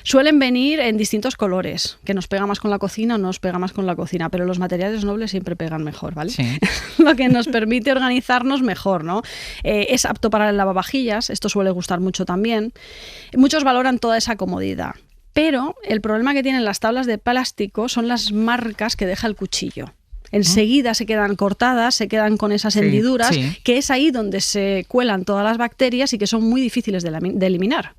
suelen venir en distintos colores, que nos pega más con la cocina o no nos pega más con la cocina, pero los materiales nobles siempre pegan mejor, ¿vale? Sí. Lo que nos permite organizarnos mejor, ¿no? Es apto para el lavavajillas, esto suele gustar mucho también. Muchos valoran toda esa comodidad. Pero el problema que tienen las tablas de plástico son las marcas que deja el cuchillo. Enseguida se quedan cortadas, se quedan con esas hendiduras, que es ahí donde se cuelan todas las bacterias y que son muy difíciles de eliminar.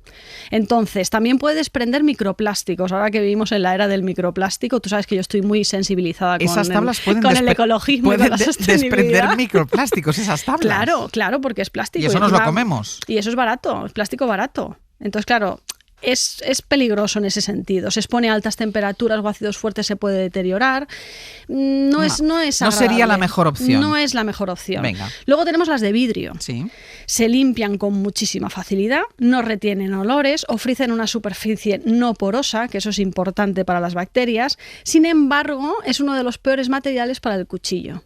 Entonces, también puede desprender microplásticos. Ahora que vivimos en la era del microplástico, tú sabes que yo estoy muy sensibilizada esas tablas con el ecologismo y con la sostenibilidad. Desprender microplásticos, esas tablas. Claro, porque es plástico. Y eso nos lo comemos. Y eso es barato, es plástico barato. Entonces, claro, es peligroso en ese sentido. Se expone a altas temperaturas o ácidos fuertes, se puede deteriorar. No es sería la mejor opción. No es la mejor opción. Venga. Luego tenemos las de vidrio. Sí. Se limpian con muchísima facilidad, no retienen olores, ofrecen una superficie no porosa, que eso es importante para las bacterias. Sin embargo, es uno de los peores materiales para el cuchillo.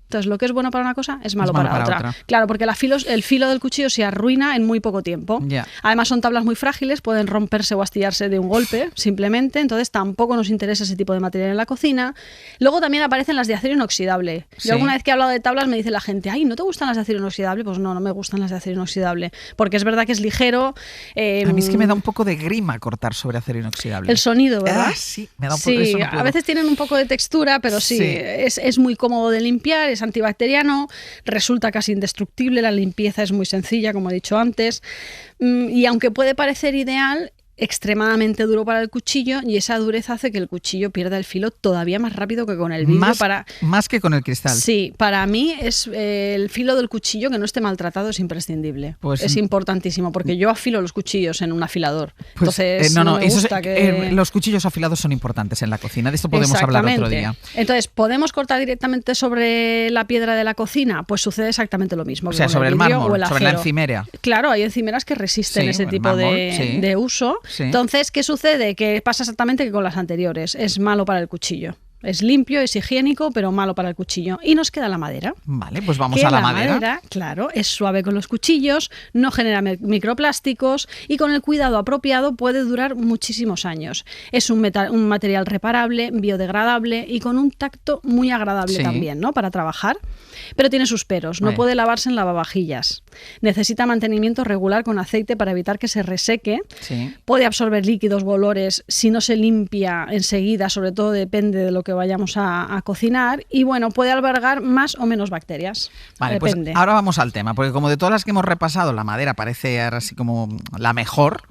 Entonces, lo que es bueno para una cosa es malo para otra. Claro, porque el filo del cuchillo se arruina en muy poco tiempo. Yeah. Además, son tablas muy frágiles, pueden romperse o astillarse de un golpe, simplemente. Entonces, tampoco nos interesa ese tipo de material en la cocina. Luego también aparecen las de acero inoxidable. Yo alguna vez que he hablado de tablas me dice la gente, ay, ¿no te gustan las de acero inoxidable? Pues no me gustan las de acero inoxidable. Porque es verdad que es ligero. A mí es que me da un poco de grima cortar sobre acero inoxidable. El sonido, ¿verdad? Sí, me da un poco de eso. A veces tienen un poco de textura, pero es muy cómodo de limpiar, es antibacteriano, resulta casi indestructible, la limpieza es muy sencilla, como he dicho antes, y aunque puede parecer ideal, extremadamente duro para el cuchillo, y esa dureza hace que el cuchillo pierda el filo todavía más rápido que con el vidrio. Más que con el cristal. Sí, para mí es el filo del cuchillo que no esté maltratado es imprescindible. Pues, es importantísimo, porque yo afilo los cuchillos en un afilador. Pues, entonces, los cuchillos afilados son importantes en la cocina, de esto podemos hablar otro día. Entonces, ¿podemos cortar directamente sobre la piedra de la cocina? Pues sucede exactamente lo mismo. O sea, sobre el mármol, sobre la encimera. Claro, hay encimeras que resisten ese tipo de uso. Sí. Entonces, ¿qué sucede? Que pasa exactamente que con las anteriores. Es malo para el cuchillo. Es limpio, es higiénico, pero malo para el cuchillo. Y nos queda la madera. Vale, pues vamos a la madera. La madera, claro, es suave con los cuchillos, no genera microplásticos y con el cuidado apropiado puede durar muchísimos años. Es un material reparable, biodegradable y con un tacto muy agradable también, ¿no? Para trabajar. Pero tiene sus peros. No puede lavarse en lavavajillas. Necesita mantenimiento regular con aceite para evitar que se reseque. Sí. Puede absorber líquidos o olores si no se limpia enseguida, sobre todo depende de lo que vayamos a cocinar. Y bueno, puede albergar más o menos bacterias. Vale, depende. Pues ahora vamos al tema, porque como de todas las que hemos repasado, la madera parece así como la mejor.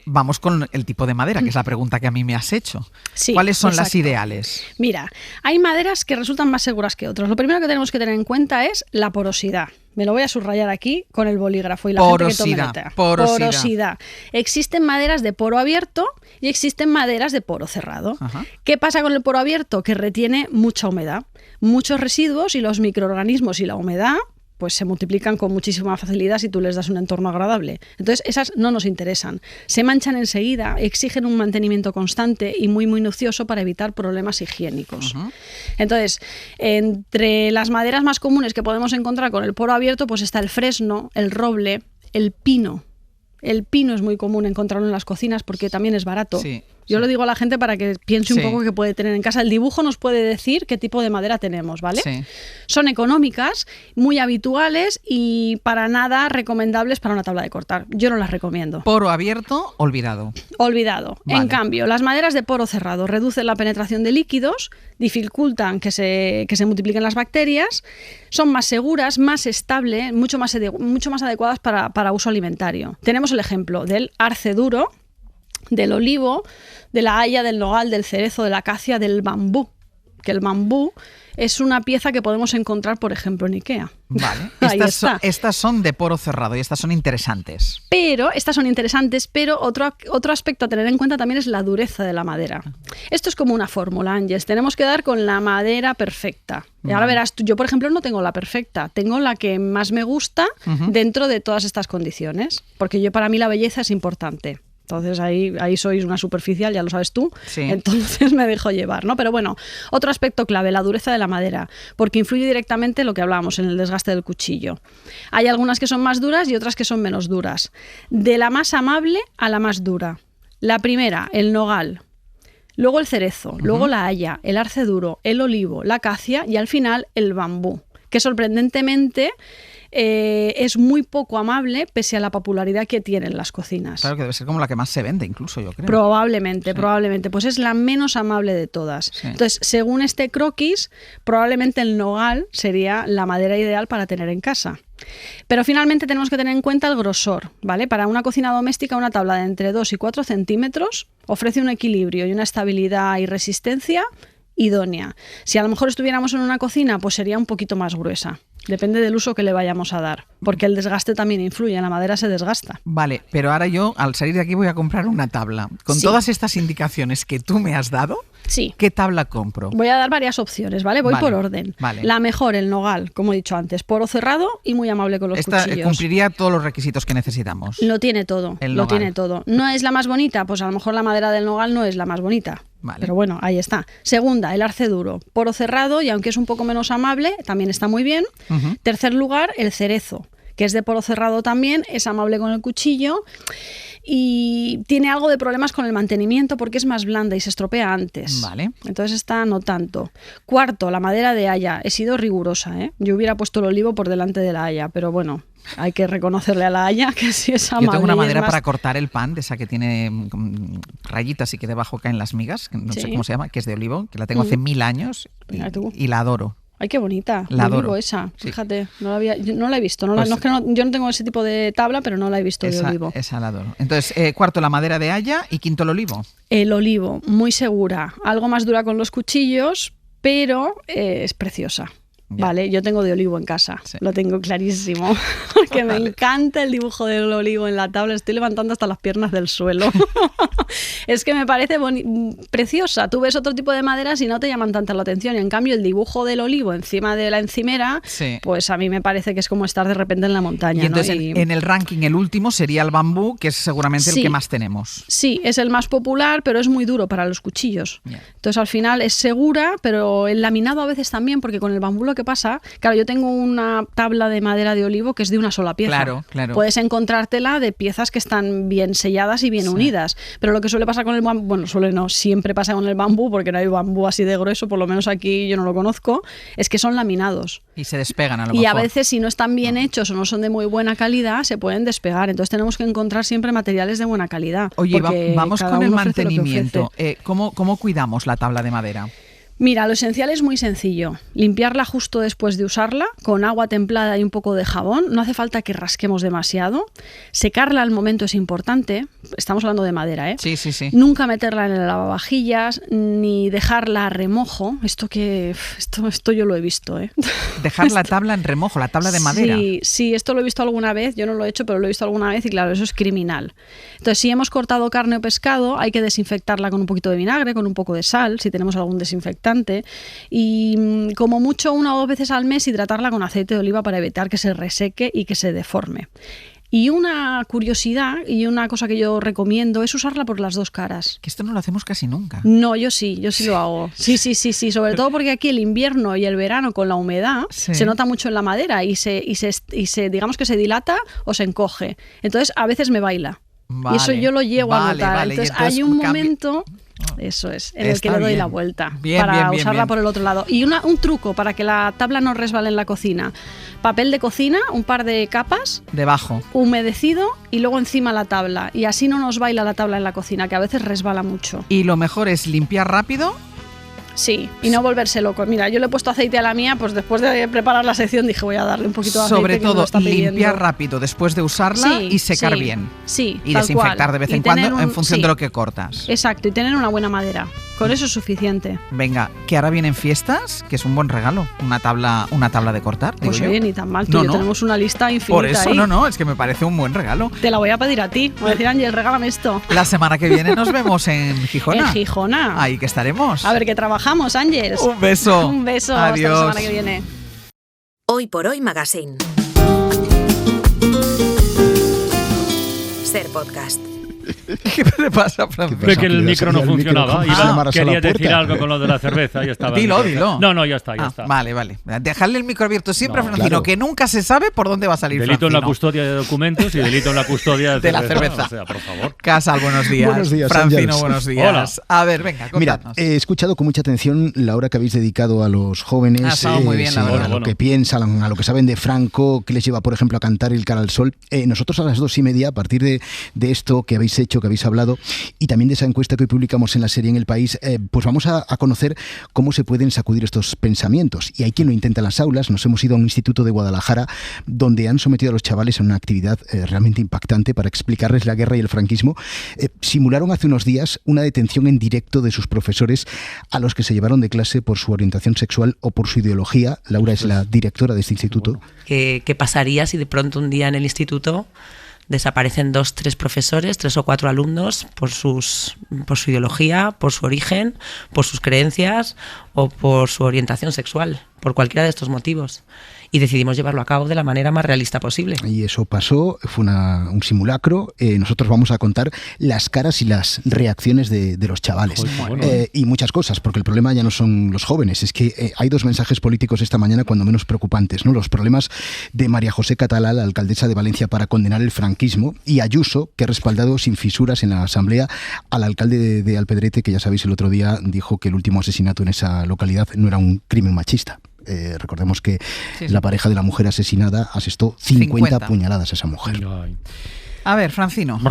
Vamos con el tipo de madera, que es la pregunta que a mí me has hecho. Sí, ¿cuáles son las ideales? Mira, hay maderas que resultan más seguras que otras. Lo primero que tenemos que tener en cuenta es la porosidad. Me lo voy a subrayar aquí con el bolígrafo y la gente que tome nota. Porosidad. Existen maderas de poro abierto y existen maderas de poro cerrado. Ajá. ¿Qué pasa con el poro abierto? Que retiene mucha humedad, muchos residuos y los microorganismos y la humedad pues se multiplican con muchísima facilidad si tú les das un entorno agradable. Entonces, esas no nos interesan. Se manchan enseguida, exigen un mantenimiento constante y muy minucioso para evitar problemas higiénicos. Uh-huh. Entonces, entre las maderas más comunes que podemos encontrar con el poro abierto, pues está el fresno, el roble, el pino. El pino es muy común encontrarlo en las cocinas porque también es barato. Sí, yo lo digo a la gente para que piense un poco qué puede tener en casa. El dibujo nos puede decir qué tipo de madera tenemos, ¿vale? Sí. Son económicas, muy habituales y para nada recomendables para una tabla de cortar. Yo no las recomiendo. Poro abierto, olvidado. Olvidado. Vale. En cambio, las maderas de poro cerrado reducen la penetración de líquidos, dificultan que se multipliquen las bacterias, son más seguras, más estables, mucho más adecuadas para uso alimentario. Tenemos el ejemplo del arce duro, del olivo, de la haya, del nogal, del cerezo, de la acacia, del bambú. Que el bambú es una pieza que podemos encontrar, por ejemplo, en IKEA. Vale. Estas son de poro cerrado y estas son interesantes. Pero otro aspecto a tener en cuenta también es la dureza de la madera. Esto es como una fórmula, Ángeles. Tenemos que dar con la madera perfecta. Y ahora verás, yo por ejemplo no tengo la perfecta, tengo la que más me gusta dentro de todas estas condiciones. Porque para mí la belleza es importante. Entonces ahí sois una superficial, ya lo sabes tú, entonces me dejo llevar, ¿no? Pero bueno, otro aspecto clave, la dureza de la madera, porque influye directamente en lo que hablábamos, en el desgaste del cuchillo. Hay algunas que son más duras y otras que son menos duras. De la más amable a la más dura. La primera, el nogal, luego el cerezo, luego la haya, el arce duro, el olivo, la acacia y al final el bambú, que sorprendentemente es muy poco amable pese a la popularidad que tienen las cocinas. Claro que debe ser como la que más se vende, incluso, yo creo. Probablemente. Pues es la menos amable de todas. Sí. Entonces, según este croquis, probablemente el nogal sería la madera ideal para tener en casa. Pero finalmente tenemos que tener en cuenta el grosor, ¿vale? Para una cocina doméstica, una tabla de entre 2 y 4 centímetros ofrece un equilibrio y una estabilidad y resistencia idónea. Si a lo mejor estuviéramos en una cocina, pues sería un poquito más gruesa. Depende del uso que le vayamos a dar, porque el desgaste también influye, la madera se desgasta. Vale, pero ahora yo, al salir de aquí, voy a comprar una tabla. Con todas estas indicaciones que tú me has dado, ¿qué tabla compro? Voy a dar varias opciones, ¿vale? Voy por orden. Vale. La mejor, el nogal, como he dicho antes, poro cerrado y muy amable con los cuchillos. Cumpliría todos los requisitos que necesitamos. Lo tiene todo, tiene todo. ¿No es la más bonita? Pues a lo mejor la madera del nogal no es la más bonita. Vale. Pero bueno, ahí está. Segunda, el arce duro, poro cerrado y aunque es un poco menos amable, también está muy bien. Tercer lugar, el cerezo, que es de poro cerrado también, es amable con el cuchillo y tiene algo de problemas con el mantenimiento porque es más blanda y se estropea antes. Vale. Entonces esta no tanto. Cuarto, la madera de haya. He sido rigurosa, ¿eh? Yo hubiera puesto el olivo por delante de la haya, pero bueno, hay que reconocerle a la haya que sí es amable. Yo tengo una madera para cortar el pan, de esa que tiene rayitas y que debajo caen las migas, que no sé cómo se llama, que es de olivo, que la tengo hace 1000 años y la adoro. Ay, qué bonita. La adoro. Esa, fíjate, no la he visto. No es que yo no tengo ese tipo de tabla, pero no la he visto de olivo. Esa la adoro. Entonces, cuarto, la madera de haya y quinto, el olivo. El olivo, muy segura. Algo más dura con los cuchillos, pero es preciosa. Ya. Vale, yo tengo de olivo en casa, lo tengo clarísimo, que me encanta el dibujo del olivo en la tabla, estoy levantando hasta las piernas del suelo. Es que me parece preciosa. Tú ves otro tipo de maderas y no te llaman tanta la atención, y en cambio el dibujo del olivo encima de la encimera, pues a mí me parece que es como estar de repente en la montaña. Y entonces en el ranking el último sería el bambú, que es seguramente el que más tenemos. Sí, es el más popular, pero es muy duro para los cuchillos. Entonces al final es segura, pero el laminado a veces también, porque con el bambú lo que pasa, claro, yo tengo una tabla de madera de olivo que es de una sola pieza. Claro, claro. Puedes encontrártela de piezas que están bien selladas y bien unidas, pero lo que suele pasar con el bambú, bueno, siempre pasa con el bambú, porque no hay bambú así de grueso, por lo menos aquí yo no lo conozco, es que son laminados. Y se despegan a lo mejor. Y a veces si no están bien hechos o no son de muy buena calidad, se pueden despegar. Entonces tenemos que encontrar siempre materiales de buena calidad. Oye, vamos con el mantenimiento. ¿Cómo cuidamos la tabla de madera? Mira, lo esencial es muy sencillo. Limpiarla justo después de usarla, con agua templada y un poco de jabón. No hace falta que rasquemos demasiado. Secarla al momento es importante. Estamos hablando de madera, ¿eh? Sí. Nunca meterla en el lavavajillas, ni dejarla a remojo. Esto yo lo he visto, ¿eh? Dejar la tabla en remojo, la tabla de madera. Sí, esto lo he visto alguna vez. Yo no lo he hecho, pero lo he visto alguna vez y claro, eso es criminal. Entonces, si hemos cortado carne o pescado, hay que desinfectarla con un poquito de vinagre, con un poco de sal, si tenemos algún desinfectante. Y como mucho 1 o 2 veces al mes hidratarla con aceite de oliva para evitar que se reseque y que se deforme. Y una curiosidad y una cosa que yo recomiendo es usarla por las dos caras. Que esto no lo hacemos casi nunca. No, yo sí lo hago. Sí, sobre todo porque aquí el invierno y el verano con la humedad se nota mucho en la madera y se digamos que se dilata o se encoge. Entonces a veces me baila. Vale, y eso yo lo llego a notar. Entonces hay un momento... Eso es, en el que le doy la vuelta para usarla por el otro lado. Y un truco para que la tabla no resbale en la cocina: papel de cocina, un par de capas debajo, humedecido, y luego encima la tabla, y así no nos baila la tabla en la cocina, que a veces resbala mucho. Y lo mejor es limpiar rápido. Sí, y no volverse loco. Mira, yo le he puesto aceite a la mía, pues después de preparar la sección dije voy a darle un poquito de aceite. Sobre todo limpiar rápido después de usarla y secar bien. Sí, y desinfectar de vez en cuando en función de lo que cortas. Exacto, y tener una buena madera. Con eso es suficiente. Venga, que ahora vienen fiestas, que es un buen regalo, una tabla de cortar. Pues oye, ni tan mal, tú y yo tenemos una lista infinita. Por eso ahí. No, es que me parece un buen regalo. Te la voy a pedir a ti. Voy a decir, Ángel, regálame esto. La semana que viene nos vemos en Gijona. En Gijona. Ahí que estaremos. A ver, que trabajamos, Ángel. Un beso. Un beso. Adiós. Hasta la semana que viene. Hoy por Hoy Magazine. Ser Podcast. ¿Qué le pasa, Francisco? Fue que el micro no funcionaba. Quería decir algo con lo de la cerveza. Ya estaba. Dilo. No, ya está. Vale. Dejadle el micro abierto siempre, Francino, claro. Que nunca se sabe por dónde va a salir Delito Francino. en la custodia de documentos y delito en la custodia de la cerveza. O sea, por favor. Casal, buenos días. Buenos días, Francino, Ángels. buenos días. Hola. A ver, venga, contadnos. Mira, he escuchado con mucha atención la hora que habéis dedicado a los jóvenes. Ha estado muy bien, la verdad. A lo que piensan, a lo que saben de Franco, que les lleva, por ejemplo, a cantar El cara al sol. Nosotros a las 2:30, a partir de esto que habéis hecho, que habéis hablado, y también de esa encuesta que hoy publicamos en la serie En el País, pues vamos a conocer cómo se pueden sacudir estos pensamientos. Y hay quien lo intenta en las aulas. Nos hemos ido a un instituto de Guadalajara donde han sometido a los chavales a una actividad realmente impactante para explicarles la guerra y el franquismo. Simularon hace unos días una detención en directo de sus profesores a los que se llevaron de clase por su orientación sexual o por su ideología. Laura es la directora de este instituto. ¿Qué pasaría si de pronto un día en el instituto desaparecen 2, 3 profesores, 3 o 4 alumnos por su ideología, por su origen, por sus creencias o por su orientación sexual, por cualquiera de estos motivos? Y decidimos llevarlo a cabo de la manera más realista posible. Y eso pasó, fue un simulacro. Nosotros vamos a contar las caras y las reacciones de los chavales. Y muchas cosas, porque el problema ya no son los jóvenes. Es que hay 2 mensajes políticos esta mañana cuando menos preocupantes, ¿no? Los problemas de María José Catalá, la alcaldesa de Valencia, para condenar el franquismo, y Ayuso, que ha respaldado sin fisuras en la asamblea al alcalde de Alpedrete, que ya sabéis, el otro día dijo que el último asesinato en esa localidad no era un crimen machista. Recordemos que la pareja de la mujer asesinada asestó 50 puñaladas a esa mujer. A ver, Francino.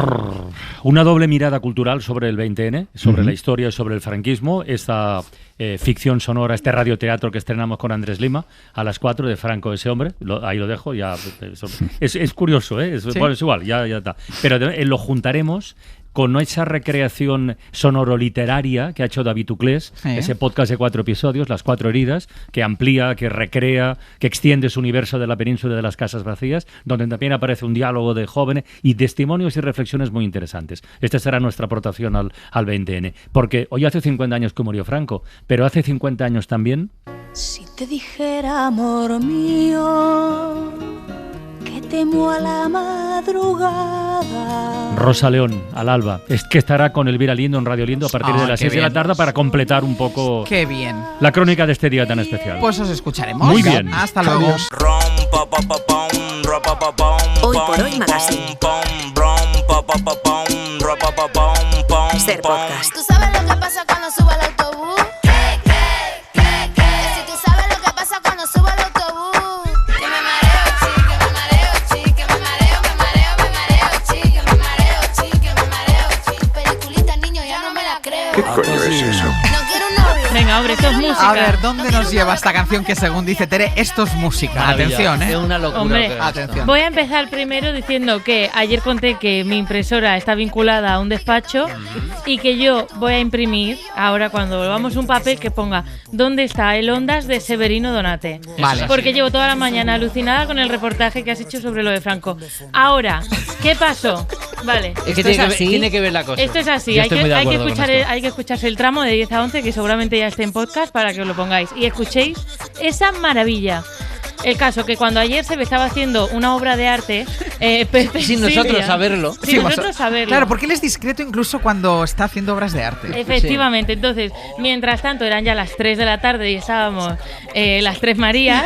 Una doble mirada cultural sobre el 20N, sobre la historia y sobre el franquismo. Esta ficción sonora, este radioteatro que estrenamos con Andrés Lima a las 4 de Franco, ese hombre. Ahí lo dejo. Ya, es curioso, ¿eh? Bueno, es igual, ya está. Pero lo juntaremos con esa recreación sonoro-literaria que ha hecho David Tuclés, ese podcast de 4 episodios, Las 4 heridas, que amplía, que recrea, que extiende su universo de la península de las casas vacías, donde también aparece un diálogo de jóvenes y testimonios y reflexiones muy interesantes. Esta será nuestra aportación al 20N, porque hoy hace 50 años que murió Franco, pero hace 50 años también... Si te dijera, amor mío, que temo a la madrugada. Rosa León, al alba. Es que estará con Elvira Lindo en Radio Lindo a partir de las 6 de la tarde para completar un poco qué bien la crónica de este día tan especial. Pues os escucharemos. Muy bien. Hasta luego. Hoy por hoy Magazine. Ser podcast. ¿Tú sabes lo que pasa cuando subo al autobús? Si tú sabes lo que pasa cuando subo al autobús. Que me mareo, chi, que me mareo, chi, que me mareo, chi, que me mareo, chi, que me mareo, chi. Peliculita, niño, ya no me la creo. ¿Qué coño es eso? No quiero un novio. Venga, hombre, esto es música. A ver, ¿dónde nos lleva esta canción que, según dice Tere, esto es música? Atención, ¿eh? Es una locura. Hombre, atención. Voy a empezar primero diciendo que ayer conté que mi impresora está vinculada a un despacho y que yo voy a imprimir, ahora cuando volvamos, un papel que ponga ¿dónde está el Ondas de Severino Donate? Vale. Porque llevo toda la mañana alucinada con el reportaje que has hecho sobre lo de Franco. Ahora, ¿qué pasó? Vale. Es que tiene que ver la cosa. Esto es así, hay que escucharse el tramo de 10 a 11, que seguramente ya esté en podcast, para que os lo pongáis y escuchéis esa maravilla. El caso que cuando ayer se me estaba haciendo una obra de arte, Pepe sin nosotros saberlo. Sin nosotros saberlo. Claro, porque él es discreto incluso cuando está haciendo obras de arte. Efectivamente. Entonces, mientras tanto, eran ya las 3 de la tarde y estábamos las 3 Marías,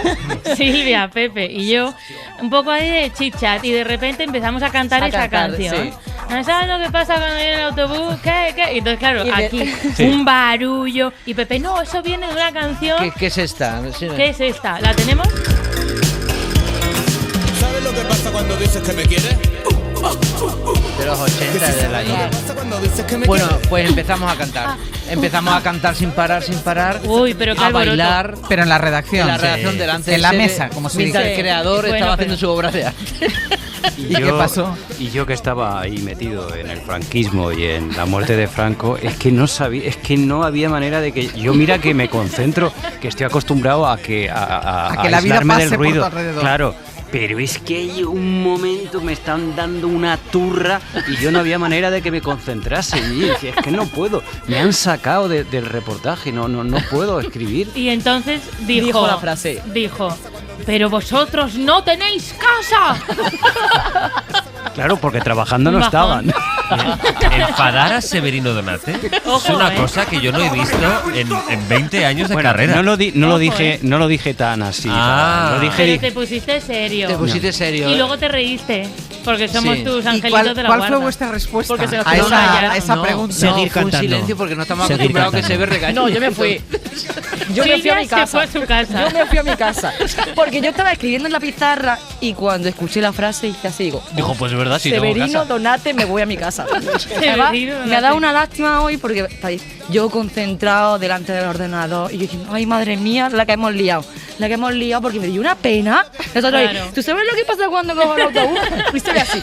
Silvia, Pepe y yo, un poco ahí de chit-chat, y de repente empezamos a cantar esa canción. Sí. ¿No sabes lo que pasa cuando viene el autobús? ¿Qué? Y entonces, claro, aquí un barullo. Y Pepe, no, eso viene de una canción. ¿Qué es esta? ¿Qué es esta? ¿La tenemos? ¿Sabes lo que pasa cuando dices que me quieres? De los 80, de la ayer. Bueno, pues empezamos a cantar. Empezamos a cantar sin parar. Uy, pero a bailar. Pero en la redacción. En la redacción delante en la mesa, como se dice. El creador estaba haciendo su obra de arte. ¿Y qué pasó? Y yo que estaba ahí metido en el franquismo y en la muerte de Franco, es que no sabía, es que no había manera de que yo, mira que me concentro, que estoy acostumbrado a que la vida pase del ruido. Por tu alrededor. Claro. Pero es que hay un momento, me están dando una turra y yo no había manera de que me concentrase. Y decía, es que no puedo, me han sacado del reportaje, no puedo escribir. Y entonces dijo la frase. Dijo, pero vosotros no tenéis casa. Claro, porque trabajando no estaban. Enfadar a Severino Donate es una cosa que yo no he visto en 20 años de carrera. No lo dije tan así. Lo dije. Pero te pusiste serio. Te pusiste serio. Y luego te reíste, porque somos tus angelitos de la ¿Cuál guarda. fue vuestra respuesta Porque se nos a quedó esa pregunta? Seguir cantando. Un silencio porque no estamos acostumbrados a que se ve regaño. No, yo me fui. Yo me fui a mi casa. Se fue a su casa. Yo me fui a mi casa. Porque yo estaba escribiendo en la pizarra y cuando escuché la frase hice así, digo, pues es verdad, sí, tengo Severino casa. Donate, me voy a mi casa. Severino Me ha dado una lástima hoy porque estáis yo concentrado delante del ordenador y yo diciendo, ay, madre mía, la que hemos liado. La que hemos liado porque me dio una pena. Claro. ¿Tú sabes lo que pasa cuando cojo el autobús? Fuiste así.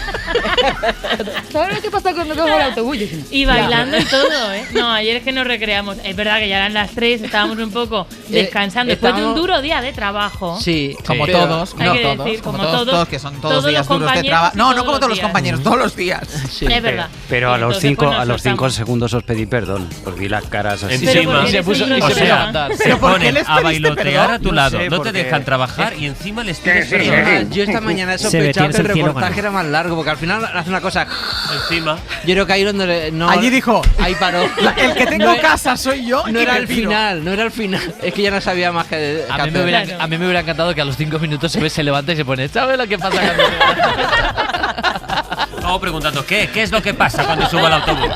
¿Sabes lo que pasa cuando cojo el autobús? Y bailando y todo, ¿eh? No, ayer es que nos recreamos. Es verdad que ya eran las 3, estábamos un poco descansando. Después de un duro día de trabajo. Sí, como pero todos, hay no que todos, decir, como como todos, que son todos días los duros de trabajo. No, no como todos los compañeros, todos los días. Sí, es verdad. Pero a los Entonces, 5 pues, 5 segundos os pedí perdón, os vi las caras así. Encima, se puso o sea, andar. se ponen a bailotear perdón? a tu No lado, sé, no te porque- dejan trabajar y encima les pides perdón. Yo esta mañana he Se ve, sospechado que tienes el el cielo reportaje ganado. era más largo, porque al final hace una cosa. Encima. Yo creo que ahí donde no. Allí dijo, Ahí paró. el que tengo casa soy yo. No y era me el piro. final, no era el final. Es que ya no sabía más que. A mí me hubiera encantado que a los 5 minutos se levanta y se pone, ¿sabes lo que pasa cuando Estamos preguntando, ¿qué es lo que pasa cuando subo al autobús?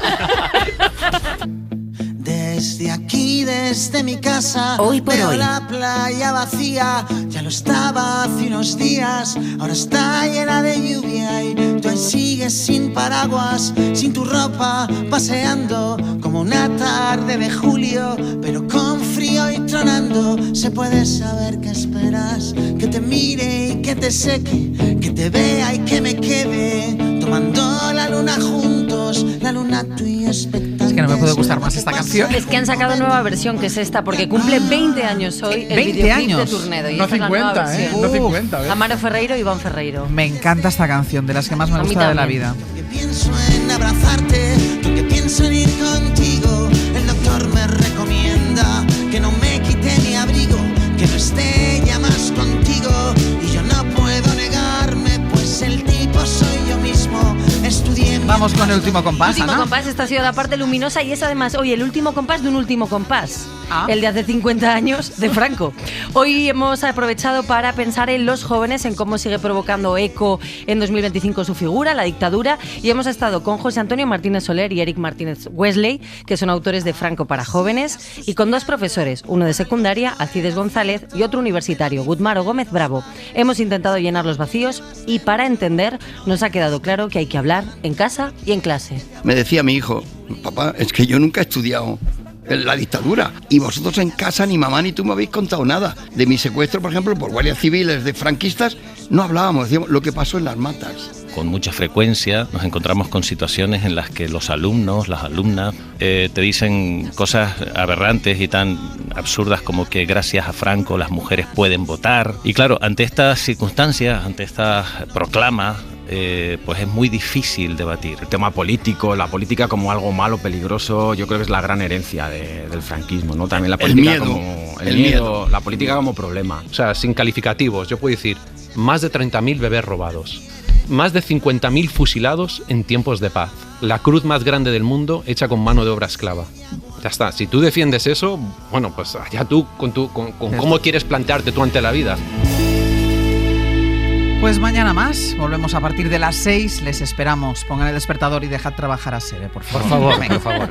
Desde aquí, desde mi casa, Hoy por veo hoy. la playa vacía. Ya lo estaba hace unos días, ahora está llena de lluvia y tú ahí sigues sin paraguas, sin tu ropa, paseando como una tarde de julio, pero con frío y tronando. Se puede saber qué esperas, que te mire y que te seque, que te vea y que me quede, tomando la luna juntos, la luna tú y yo expectantes. Es que no me puede gustar más esta canción. Es que han sacado nueva versión, que es esta, porque cumple 20 años hoy el 20 videoclip años. de Turnedo. Y No esta es la nueva 50, versión. no 50, ¿ves? Amaro Ferreiro y Iván Ferreiro. Me encanta esta canción, de las que más me A mí gusta de la también. vida. Que pienso en abrazarte, porque pienso en ir contigo. El doctor me recomienda que no me quite mi abrigo, que no esté ya más contigo. Y yo no puedo negarme, pues el tipo soy yo mismo. Estudié. Vamos con el último compás, Último Ana. compás, esta ha sido la parte luminosa y es además hoy el último compás de un último compás. Ah. El de hace 50 años de Franco. Hoy hemos aprovechado para pensar en los jóvenes, en cómo sigue provocando eco en 2025 su figura, la dictadura, y hemos estado con José Antonio Martínez Soler y Eric Martínez Wesley, que son autores de Franco para jóvenes, y con dos profesores, uno de secundaria, Alcides González, y otro universitario, Gutmaro Gómez Bravo. Hemos intentado llenar los vacíos y para entender nos ha quedado claro que hay que hablar en casa y en clase. Me decía mi hijo, papá, es que yo nunca he estudiado en la dictadura y vosotros en casa ni mamá ni tú me habéis contado nada. De mi secuestro, por ejemplo, por guardias civiles de franquistas, no hablábamos, decíamos lo que pasó en las matas. Con mucha frecuencia nos encontramos con situaciones en las que los alumnos, las alumnas, te dicen cosas aberrantes y tan absurdas como que gracias a Franco las mujeres pueden votar. Y claro, ante estas circunstancias, ante estas proclamas, pues es muy difícil debatir. El tema político, la política como algo malo, peligroso, yo creo que es la gran herencia del franquismo, ¿no? También la política miedo, como el miedo. la política como problema. O sea, sin calificativos, yo puedo decir, más de 30.000 bebés robados, más de 50.000 fusilados en tiempos de paz, la cruz más grande del mundo hecha con mano de obra esclava. Ya está, si tú defiendes eso, bueno, pues allá tú con cómo quieres plantearte tú ante la vida. Pues mañana más, volvemos a partir de las 6, les esperamos. Pongan el despertador y dejad trabajar a Sere, por favor. Por favor, Venga. por favor.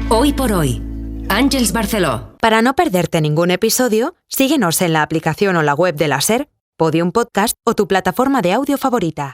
Hoy por hoy, Àngels Barceló. Para no perderte ningún episodio, síguenos en la aplicación o la web de la SER, Podium Podcast o tu plataforma de audio favorita.